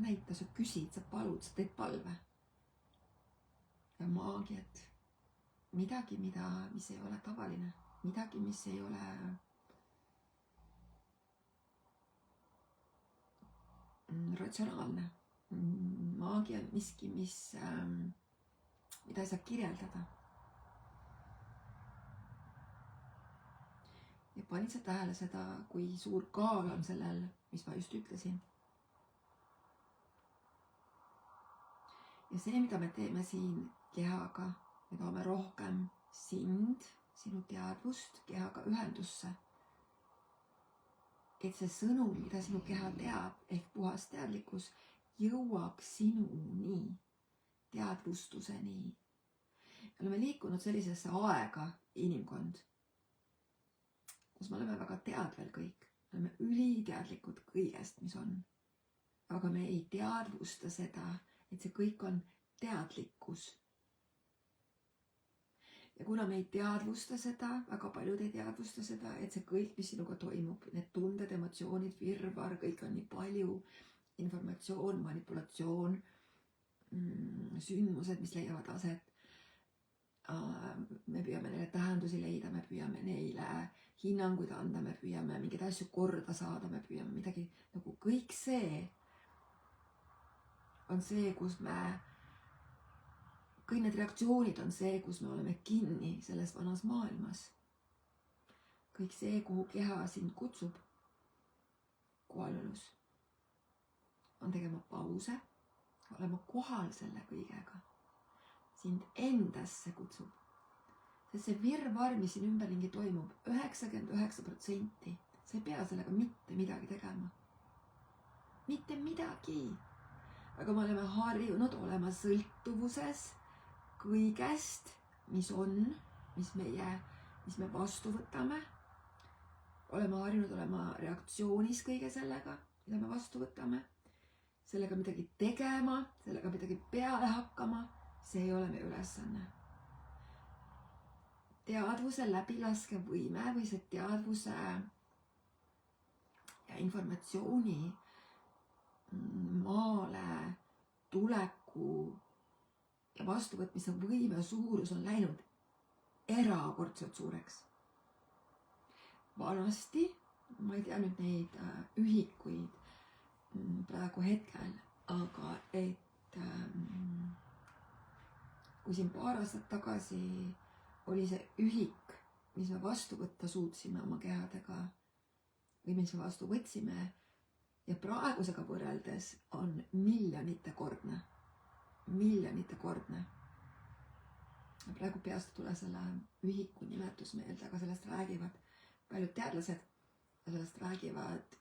Näita, sa küsid, sa palud, sa teed palve. Ja maagiat. Midagi, mis ei ole tavaline. Midagi, mis ei ole ratsionaalne. Maagia on miski, mida ei saa kirjeldada. Ja panid sa tähele seda, kui suur kaal on sellel, mis ma just ütlesin. Ja see, mida me teeme siin kehaga, me toome rohkem sind, sinu teadvust kehaga ühendusse. Et see sõnum, mida sinu keha teab, ehk puhas teadlikkus, jõuaks sinuni, teadvustuseni. Me oleme liikunud sellisesse aega, inimkond, kus me oleme väga teadvel kõik. Me oleme üliteadlikud kõigest, mis on. Aga me ei teadvusta seda, et see kõik on teadlikkus. Ja kuna me ei teadvusta seda, väga paljud ei teadvusta seda, et see kõik, mis sinuga toimub, need tunded, emotsioonid, virvar, kõik on nii palju, informatsioon, manipulatsioon, sündmused, mis leiavad aset. Me püüame neile tähendusi leida, me püüame neile hinnanguid anda, me püüame mingeid asju korda saada, me püüame midagi, nagu kõik see on see, kus kõik need reaktsioonid on see, kus me oleme kinni selles vanas maailmas. Kõik see, kuhu keha sind kutsub, kohalolus, on tegema pause, olema kohal selle kõigega. Sind endasse kutsub. Sest see virvar, mis siin ümberringi toimub, 99%, sa ei pea sellega mitte midagi tegema. Mitte midagi. Aga me oleme harjunud olema sõltuvuses kõigest, mis on, mis me vastu võtame. Oleme harjunud olema reaktsioonis kõige sellega, mida me vastu võtame. Sellega midagi tegema, sellega midagi peale hakkama, see ei ole meie ülesanne. Teadvuse läbilaske võime või see teadvuse ja informatsiooni maale tuleku ja vastuvõtmise võime suurus on läinud erakordselt suureks. Vanasti, ma ei tea nüüd neid ühikuid praegu hetkel, aga et kui siin paar aastat tagasi oli see ühik, mis me vastu võtta suutsime oma kehadega või mis me vastu võtsime ja praegusega võrreldes on miljonite kordne. Praegu peast ei tule selle ühiku nimetus meelde, aga sellest räägivad paljud teadlased, sellest räägivad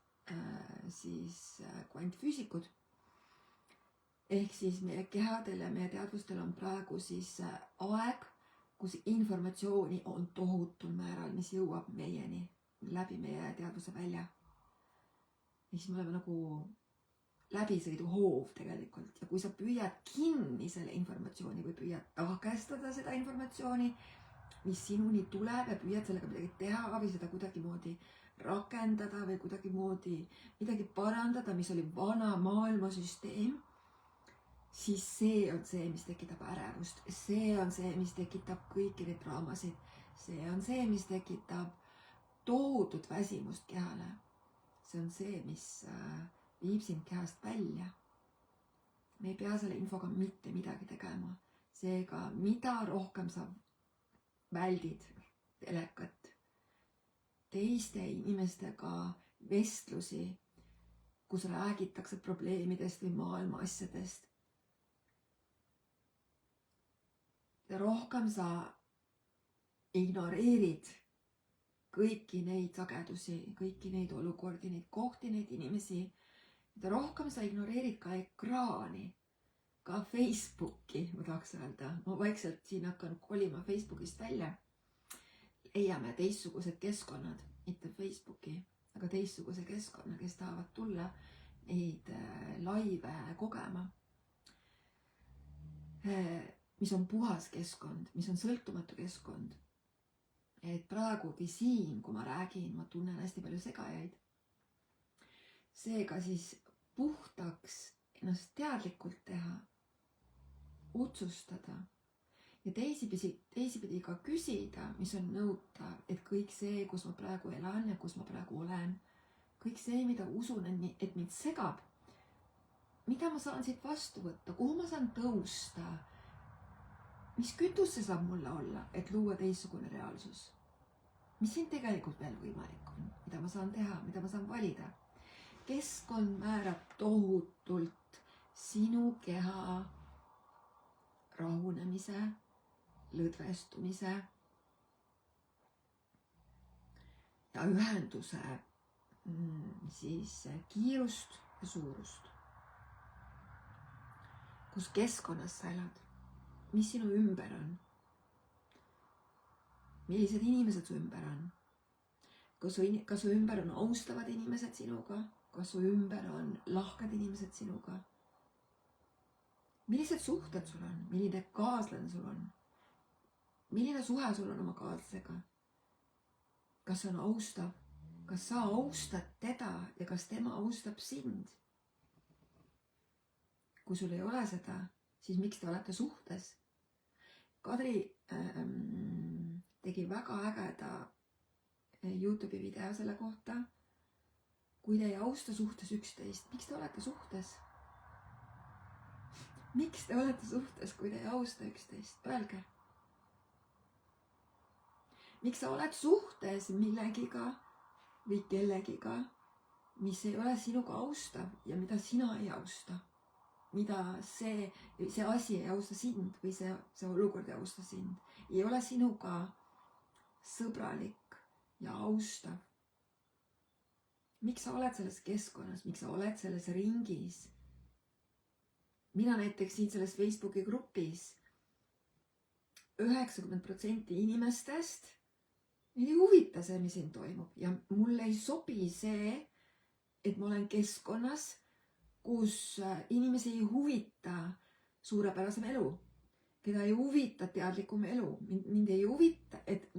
siis kvantfüüsikud. Ehk siis meie kehadel ja meie teadvustel on praegu siis aeg, kus informatsiooni on tohutul määral, mis jõuab meieni läbi meie teadvuse välja. Ja siis me oleme nagu läbisõiduhoov tegelikult ja kui sa püüad kinni selle informatsiooni või püüad takestada seda informatsiooni, mis sinuni tuleb ja püüad sellega midagi teha või seda kuidagimoodi rakendada või kuidagimoodi midagi parandada, mis oli vana maailmasüsteem, siis see on see, mis tekitab ärevust, see on see, mis tekitab kõiki neid draamasid, see on see, mis tekitab tohutut väsimust kehale. See on see, mis viib sind kehast välja. Me ei pea selle infoga mitte midagi tegema. Seega, mida rohkem sa väldid telekat, teiste inimestega vestlusi, kus räägitakse probleemidest või maailma asjadest, ja rohkem sa ignoreerid kõiki neid sagedusi, kõiki neid olukordi, neid kohti, neid inimesi, ja rohkem sa ignoreerid ka ekraani, ka Facebooki, ma tahaks öelda. Ma vaikselt siin hakkan kolima Facebookist välja. Leiame teistsugused keskkonnad, mitte Facebooki, aga teistsuguse keskkonna, kes tahavad tulla neid laive kogema. Mis on puhas keskkond, mis on sõltumatu keskkond. Et praegugi siin, kui ma räägin, ma tunnen hästi palju segajaid. Seega siis puhtaks ennast teadlikult teha, otsustada ja teisipidi ka küsida, mis on nõutav, et kõik see, kus ma praegu elan ja kus ma praegu olen, kõik see, mida usun, et mind segab, mida ma saan siit vastu võtta, kuhu ma saan tõusta, mis kütus see saab mulle olla, et luua teistsugune reaalsus? Mis siin tegelikult veel võimalik on? Mida ma saan teha? Mida ma saan valida? Keskkond määrab tohutult sinu keha rahunemise, lõdvestumise ja ühenduse siis kiirust ja suurust. Kus keskkonnas sa elad? Mis sinu ümber on? Millised inimesed su ümber on? Kas su ümber on austavad inimesed sinuga? Kas su ümber on lahked inimesed sinuga? Millised suhted sul on? Milline kaaslane sul on? Milline suhe sul on oma kaaslasega? Kas on austav? Kas sa austad teda ja kas tema austab sind? Kui sul ei ole seda, siis miks te olete suhtes? Kadri tegi väga ägeda YouTube'i video selle kohta. Kui te ei austa suhtes üksteist, miks te olete suhtes? Miks te olete suhtes, kui te ei austa üksteist? Öelge. Miks sa oled suhtes millegiga või kellegiga, mis ei ole sinuga austav ja mida sina ei austa? Mida see asi ei austa sind või see olukord ei austa sind. Ei ole sinuga sõbralik ja austav. Miks sa oled selles keskkonnas, miks sa oled selles ringis? Mina näiteks siin selles Facebooki grupis 90% inimestest ei huvita see, mis siin toimub ja mulle ei sobi see, et ma olen keskkonnas, kus inimesi ei huvita suurepärasem elu, keda ei huvita teadlikum elu, mind ei huvita, et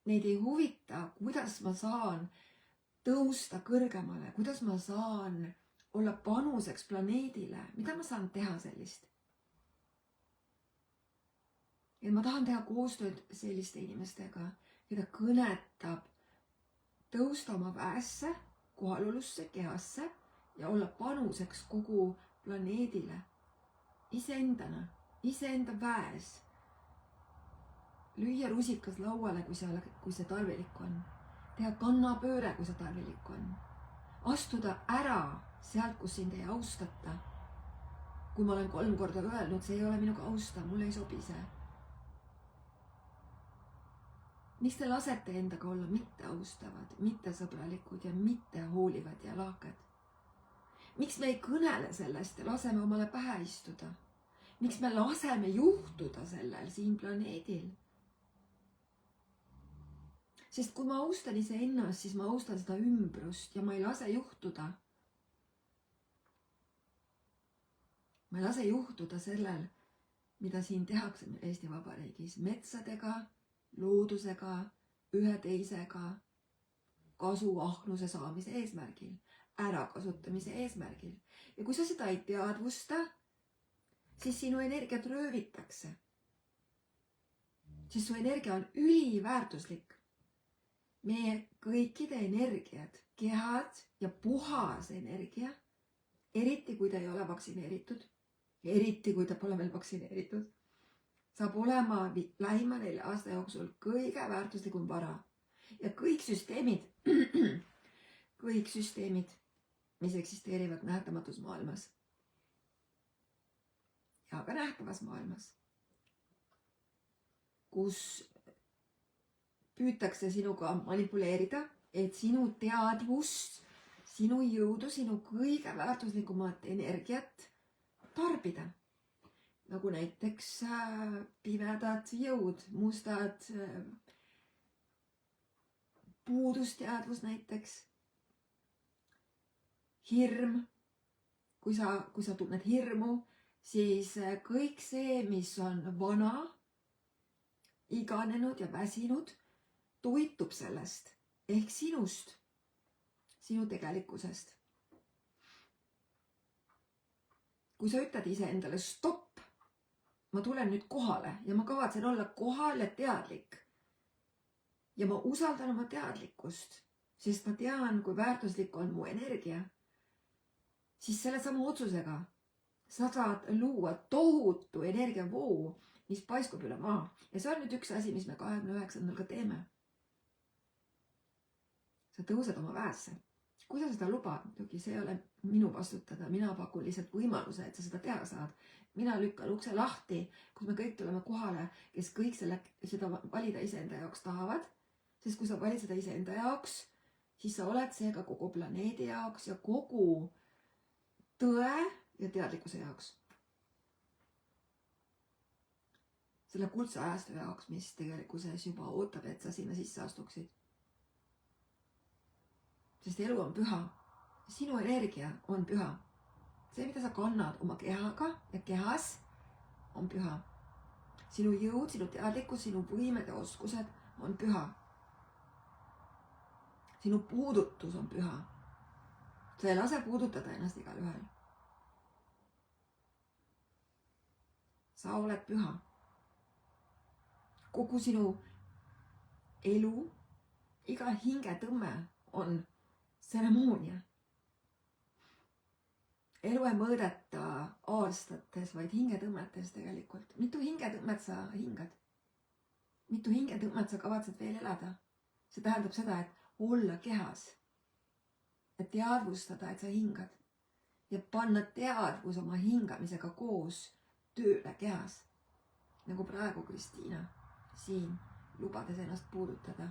neid ei huvita, kuidas ma saan tõusta kõrgemale, kuidas ma saan olla panuseks planeedile, mida ma saan teha sellist. Ja ma tahan teha koostööd selliste inimestega, keda kõnetab tõusta oma väesse, kohalolusse, kehasse ja olla panuseks kogu planeedile, iseendana, iseenda väes. Lüüa rusikas lauale, kui see tarvilik on. Teha kannapööre, kui see tarvilik on. Astuda ära sealt, kus sind ei austata. Kui ma olen 3 korda öelnud, see ei ole minuga austav, mulle ei sobi see. Miks te lasete endaga olla mitte austavad, mitte sõbralikud ja mitte hoolivad ja lahked? Miks me ei kõnele sellest ja laseme omale pähe istuda? Miks me laseme juhtuda sellel siin planeedil? Sest kui ma austan iseennast, siis ma austan seda ümbrust ja ma ei lase juhtuda. Ma ei lase juhtuda sellel, mida siin tehakse Eesti Vabariigis metsadega, loodusega, ühe teisega, kasu ahnuse saamise eesmärgil, ärakasutamise eesmärgil. Ja kui sa seda ei teadvusta, siis sinu energiat röövitakse. Sest su energia on üliväärtuslik. Meie kõikide energiad, kehad ja puhas energia, eriti kui ta ei ole vaktsineeritud, eriti kui ta pole veel vaktsineeritud, saab olema lähima 4 aasta jooksul kõige väärtuslikum vara. Ja kõik süsteemid, mis eksisteerivad nähtamatus maailmas ja ka nähtavas maailmas, kus püütakse sinuga manipuleerida, et sinu teadvust, sinu jõudu, sinu kõige väärtuslikumat energiat tarbida. Nagu näiteks pimedad jõud, mustad, puudusteadvus näiteks, hirm. Kui sa tunned hirmu, siis kõik see, mis on vana, iganenud ja väsinud, toitub sellest ehk sinust, sinu tegelikkusest. Kui sa ütled iseendale stopp, ma tulen nüüd kohale ja ma kavatsen olla kohal ja teadlik. Ja ma usaldan oma teadlikkust, sest ma tean, kui väärtuslik on mu energia. Siis selle sama otsusega sa saad luua tohutu energiavoo, mis paiskub üle maa. Ja see on nüüd üks asi, mis me 29. ka teeme. Sa tõused oma väesse. Kui sa seda lubad, muidugi see ei ole minu vastutada, mina pakun lihtsalt võimaluse, et sa seda teha saad. Mina lükkan ukse lahti, kus me kõik tuleme kohale, kes kõik seda valida iseenda jaoks tahavad. Sest kui sa valid seda iseenda jaoks, siis sa oled seega kogu planeedi jaoks ja kogu tõe ja teadlikkuse jaoks. Selle kuldse ajastu jaoks, mis tegelikkuses juba ootab, et sa sinna sisse astuksid. Sest elu on püha. Sinu energia on püha. See, mida sa kannad oma kehaga ja kehas, on püha. Sinu jõud, sinu teadlikkus, sinu võimed ja oskused on püha. Sinu puudutus on püha. Sa ei lase puudutada ennast igal ühel. Sa oled püha. Kogu sinu elu, iga hingetõmme on tseremoonia. Elu ei mõõdeta aastates, vaid hingetõmmetes tegelikult. Mitu hingetõmmet sa hingad? Mitu hingetõmmet sa kavatsed veel elada? See tähendab seda, et olla kehas. Et teadvustada, et sa hingad. Ja panna teadvus oma hingamisega koos tööle kehas. Nagu praegu Kristiina siin lubades ennast puudutada.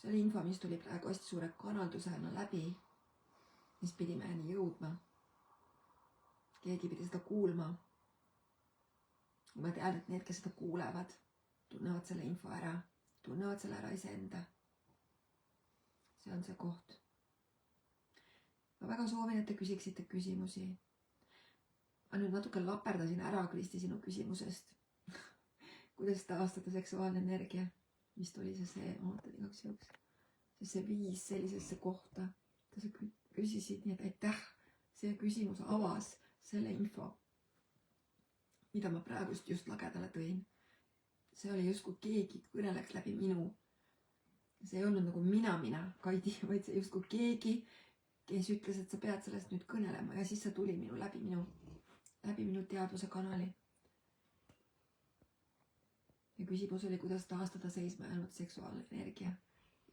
See oli info, mis tuli praegu hästi suure kanaldusena läbi, mis pidi meheni jõudma. Keegi pidi seda kuulma. Ma tean, et need, kes seda kuulevad, tunnevad selle info ära, tunnevad selle ära iseenda. See on see koht. Ma väga soovin, et te küsiksite küsimusi. Ma nüüd natuke laperdasin ära, Kristi, sinu küsimusest. Kuidas taastada seksuaalne energia? Vist oli see, ootan igaks juhuks. See viis sellisesse kohta. Sa küsisid, nii et aitäh. See küsimus avas selle info, mida ma praegust just lagedale tõin. See oli justkui keegi kõneleks läbi minu. See ei olnud nagu mina, Kaidi, vaid see justkui keegi, kes ütles, et sa pead sellest nüüd kõnelema ja siis see tuli läbi minu teadvuse kanali. Ja küsimus oli, kuidas taastada seisma jäänud seksuaalne energia.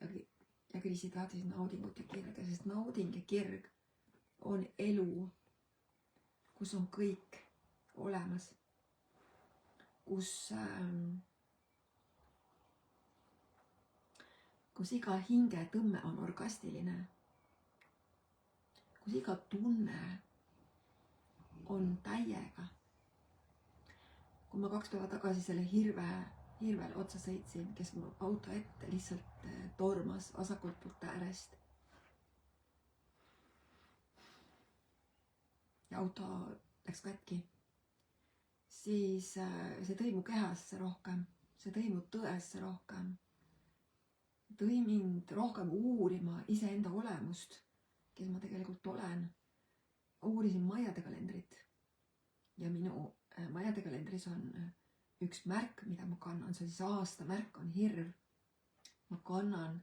Ja Kriisi tahtis naudingut ja kirge, sest nauding ja kirg on elu, kus on kõik olemas, kus iga hingetõmme on orgastiline, kus iga tunne on täiega. Kui ma 2 päeva tagasi selle hirvel otsa sõitsin, kes mu auto ette lihtsalt tormas vasakult poolt äärest. Ja auto läks katki. Siis see tõi mu kehasse rohkem, see tõi mu tõesse rohkem. Tõi mind rohkem uurima iseenda olemust, kes ma tegelikult olen. Uurisin Maiade kalendrit ja minu Maiade kalendris on üks märk, mida ma kannan, see on siis aastamärk, on hirv. Ma kannan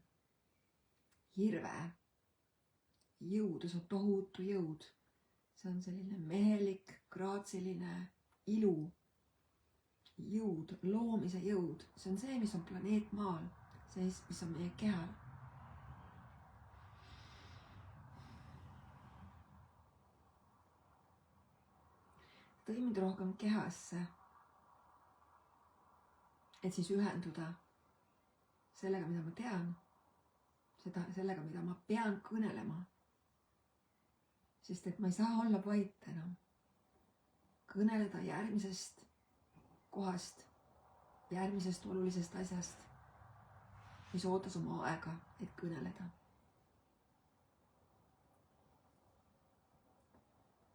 hirve jõudu, see on tohutu jõud. See on selline mehelik, graatsiline ilu, jõud, loomise jõud. See on see, mis on planeet Maal, see, mis on meie kehal. Tõi mind rohkem kehasse, et siis ühenduda sellega, mida ma tean, sellega, mida ma pean kõnelema. Sest et ma ei saa olla vait enam. Kõneleda järgmisest kohast, järgmisest olulisest asjast, mis ootas oma aega, et kõneleda.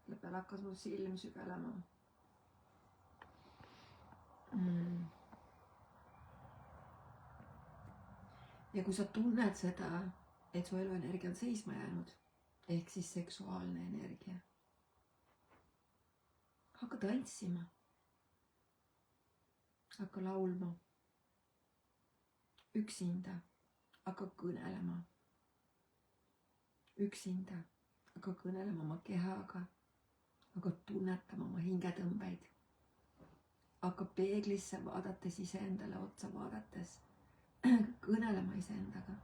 Selle peale hakkas mu silm sügelema. Ja kui sa tunned seda, et su eluenergia on seisma jäänud, ehk siis seksuaalne energia. Hakka tantsima. Hakka laulma. Üksinda. Hakka kõnelema. Üksinda. Hakka kõnelema oma kehaga. Hakka tunnetama oma hingetõmbeid. Hakka peeglisse vaadates iseendale otsa vaadates. Kõnelema iseendaga.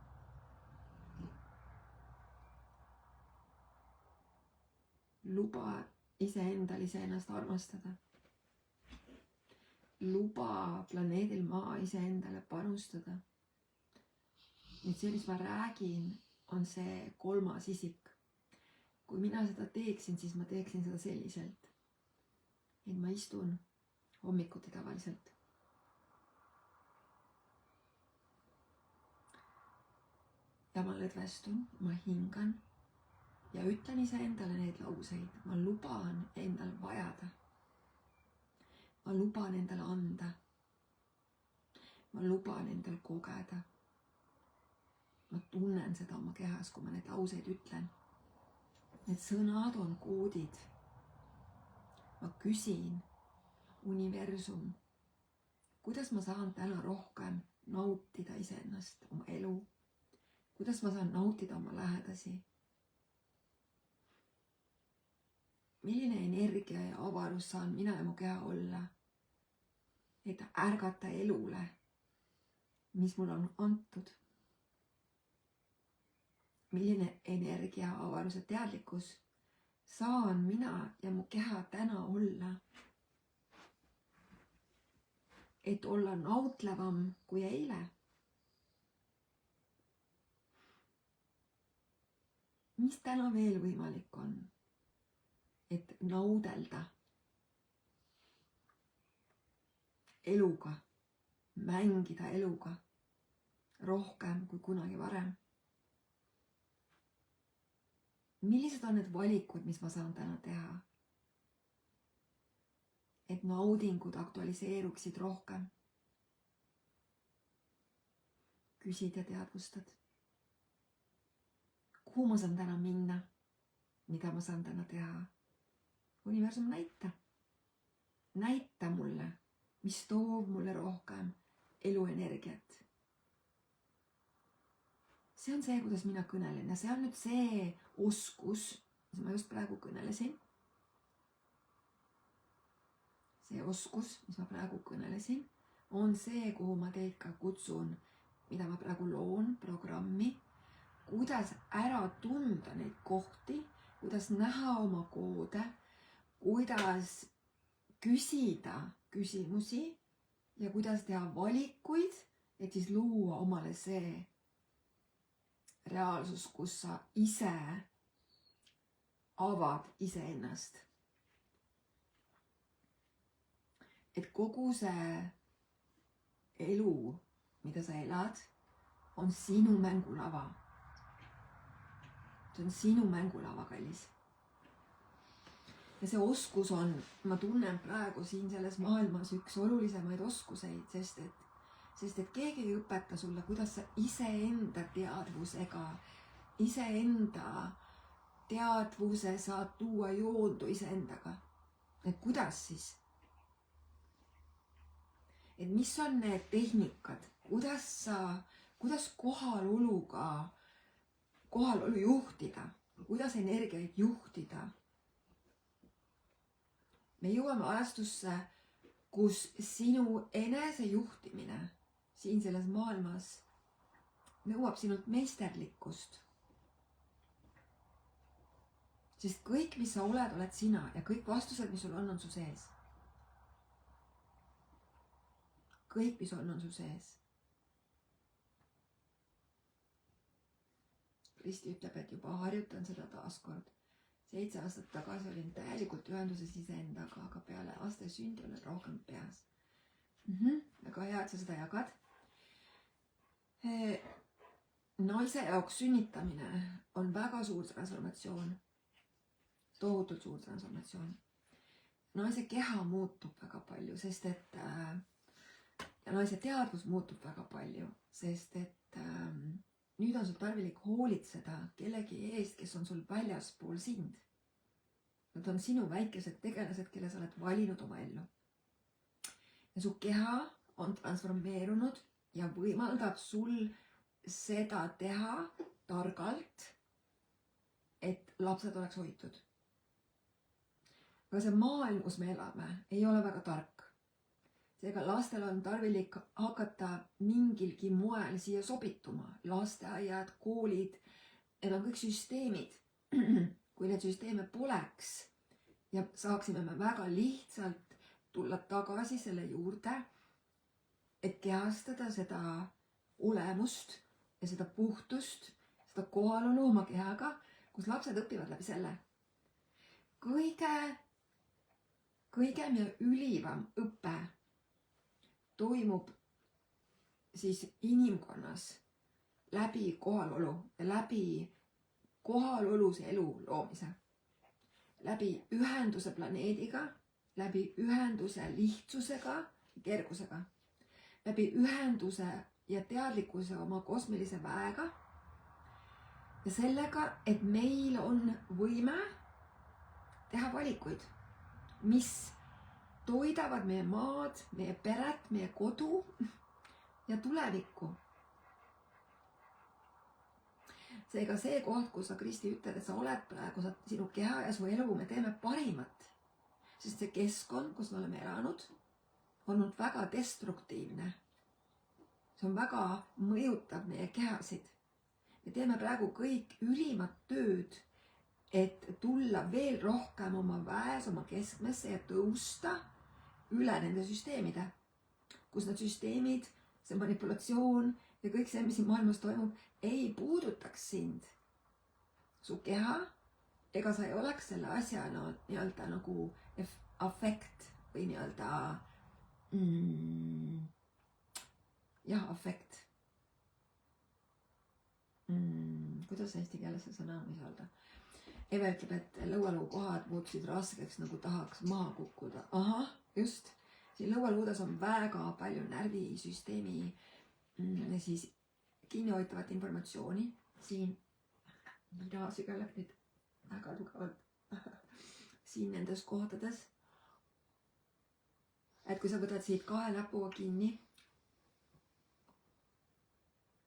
Luba iseendal iseennast armastada. Luba planeedil Maa iseendale panustada. Nüüd see, mis ma räägin, on see 3. isik. Kui mina seda teeksin, siis ma teeksin seda selliselt. Et ma istun hommikuti tavaliselt. Ja ma lõdvestun, ma hingan. Ja ütlen iseendale neid lauseid. Ma luban endal vajada. Ma luban endale anda. Ma luban endal kogeda. Ma tunnen seda oma kehas, kui ma neid lauseid ütlen. Need sõnad on koodid. Ma küsin, universum, kuidas ma saan täna rohkem nautida iseennast, oma elu? Kuidas ma saan nautida oma lähedasi? Milline energia ja avarus saan mina ja mu keha olla, et ärgata elule, mis mul on antud? Milline energia, avaruse teadlikkus saan mina ja mu keha täna olla, et olla nautlevam kui eile? Mis täna veel võimalik on? Et naudelda eluga, mängida eluga rohkem kui kunagi varem. Millised on need valikud, mis ma saan täna teha? Et naudingud aktualiseeruksid rohkem. Küsid ja teadvustad. Kuhu ma saan täna minna? Mida ma saan täna teha? Universum, näita. Näita mulle, mis toob mulle rohkem eluenergiat. See on see, kuidas mina kõnelen ja see on nüüd see oskus, mis ma just praegu kõnelesin. See oskus, mis ma praegu kõnelesin, on see, kuhu ma teid ka kutsun, mida ma praegu loon, programmi, kuidas ära tunda neid kohti, kuidas näha oma koode, kuidas küsida küsimusi ja kuidas teha valikuid, et siis luua omale see reaalsus, kus sa ise avad iseennast. Et kogu see elu, mida sa elad, on sinu mängulava. See on sinu mängulava, kallis. Ja see oskus on, ma tunnen praegu siin selles maailmas üks olulisemaid oskuseid, sest et keegi ei õpeta sulle, kuidas sa iseenda teadvusega, iseenda teadvuse saad tuua joondu iseendaga. Et kuidas siis? Et mis on need tehnikad, kuidas kohalolu juhtida, kuidas energiaid juhtida. Me jõuame ajastusse, kus sinu enesejuhtimine siin selles maailmas nõuab sinult meisterlikkust. Sest kõik, mis sa oled sina ja kõik vastused, mis sul on su sees. Kõik, mis on su sees. Kristi ütleb, et juba harjutan seda taaskord. 7 aastat tagasi olin täielikult ühenduses iseendaga, aga peale laste sündi olen rohkem peas. Väga hea, et sa seda jagad. Naise jaoks sünnitamine on väga suur transformatsioon. Tohutult suur transformatsioon. Naise keha muutub väga palju, sest et ja naise teadvus muutub väga palju, sest et nüüd on sul tarvilik hoolitseda kellegi eest, kes on sul väljaspool sind. Nad on sinu väikesed tegelased, kelle sa oled valinud oma ellu. Ja su keha on transformeerunud ja võimaldab sul seda teha targalt, et lapsed oleks hoitud. Aga see maailm, kus me elame, ei ole väga tark. Seega lastel on tarvilik hakata mingilgi moel siia sobituma. Lasteaiad, koolid, need on kõik süsteemid. Kui need süsteeme poleks ja saaksime me väga lihtsalt tulla tagasi selle juurde, et kehastada seda olemust ja seda puhtust, seda kohalolu oma kehaga, kus lapsed õpivad läbi selle. Kõige meie ülivam õpe toimub siis inimkonnas läbi kohalolu ja läbi kohalolus elu loomise. Läbi ühenduse planeediga, läbi ühenduse lihtsusega ja kergusega. Läbi ühenduse ja teadlikkuse oma kosmilise väega ja sellega, et meil on võime teha valikuid, mis toidavad meie maad, meie peret, meie kodu ja tulevikku. Seega see koht, kus sa, Kristi, ütled, et sa oled praegu, sinu keha ja su elu, me teeme parimat. Sest see keskkond, kus me oleme elanud, on olnud väga destruktiivne. See on väga mõjutab meie kehasid. Me teeme praegu kõik ülimat tööd, et tulla veel rohkem oma väes, oma keskmesse ja tõusta üle nende süsteemide, kus need süsteemid, see manipulatsioon ja kõik see, mis siin maailmas toimub, ei puudutaks sind, su keha, ega sa ei oleks selle asja nii-öelda nagu afekt või nii-öelda afekt. Kuidas eesti keeles see sõna on, mis öelda? Eve ütleb, et lõualuukohad muutusid raskeks, nagu tahaks maha kukkuda. Ahah, just. Siin lõualuudes on väga palju närvisüsteemi siis kinnihoitavat informatsiooni. Siin mina sügeleb nüüd väga tugevalt siin nendes kohtades. Et kui sa võtad siit 2 näpuga kinni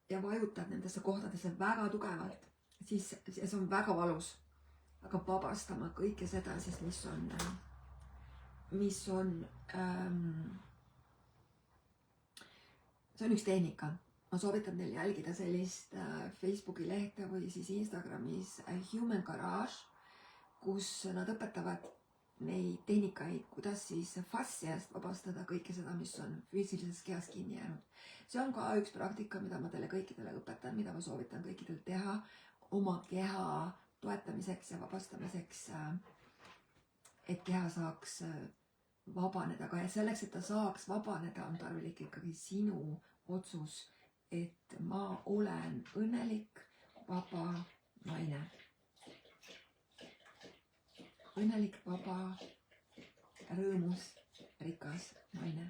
ja vajutad nendesse kohtadesse väga tugevalt, siis see on väga valus. Hakkab vabastama kõike seda, siis see on üks tehnika. Ma soovitan teil jälgida sellist Facebooki lehte või siis Instagramis Human Garage, kus nad õpetavad neid tehnikaid, kuidas siis fastsiast vabastada kõike seda, mis on füüsilises kehas kinni jäänud. See on ka üks praktika, mida ma teile kõikidele õpetan, mida ma soovitan kõikidel teha oma keha toetamiseks ja vabastamiseks, et keha saaks vabaneda, aga selleks, et ta saaks vabaneda, on tarvilik ikkagi sinu otsus, et ma olen õnnelik, vaba naine. Õnnelik, vaba, rõõmus, rikas naine.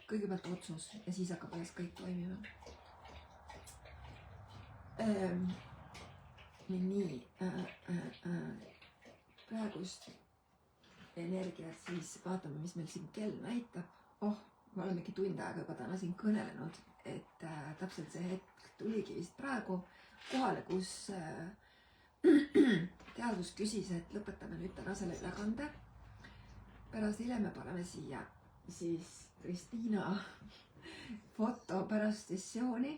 Kõigepealt otsus ja siis hakkab alles kõik toimima. Nii, praegust energiat siis vaatame, mis meil siin kell näitab. Me olemegi tund aega juba täna siin kõnelenud, et täpselt see hetk tuligi vist praegu kohale, kus teadvus küsis, et lõpetame nüüd täna selle ülekande. Pärast hiljem me paneme siia siis Kristiina foto pärast sessiooni,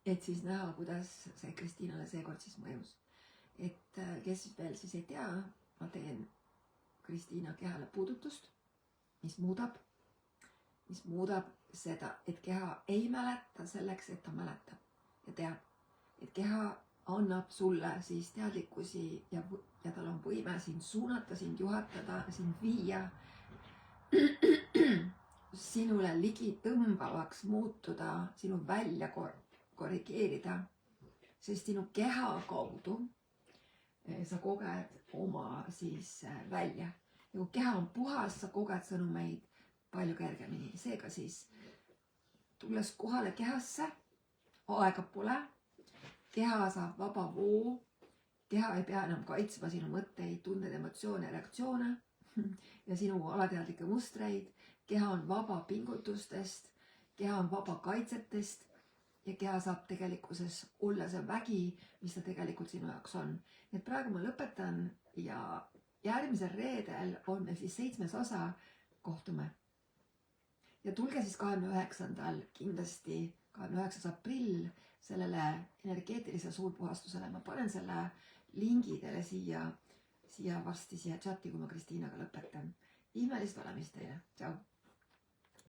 et siis näha, kuidas see Kristiinale seekord siis mõjus. Et kes veel siis ei tea, ma teen Kristiina kehale puudutust, mis muudab seda, et keha ei mäleta selleks, et ta mäletab ja teab, et keha annab sulle siis teadlikkusi ja tal on võime sind suunata, sind juhatada, sind viia, sinule ligi tõmbavaks muutuda, sinu välja korrigeerida, sest sinu keha kaudu sa koged oma siis välja. Ja kui keha on puhas, sa koged sõnumeid palju kergemini. Seega siis tulles kohale kehasse, aega pole, keha saab vaba voo, keha ei pea enam kaitsma sinu mõtteid, tundeid, emotsioone, reaktsioone ja sinu alateadlikke mustreid. Keha on vaba pingutustest, keha on vaba kaitsetest ja keha saab tegelikkuses olla see vägi, mis ta tegelikult sinu jaoks on. Et praegu ma lõpetan ja järgmisel reedel on meil siis 7. osa, kohtume. Ja tulge siis 29. kindlasti 29. aprill sellele energeetilisele suurpuhastusele. Ma panen selle lingi teile siia varsti siia chati, kui ma Kristiinaga lõpetan. Imelist olemist teile. Tšau!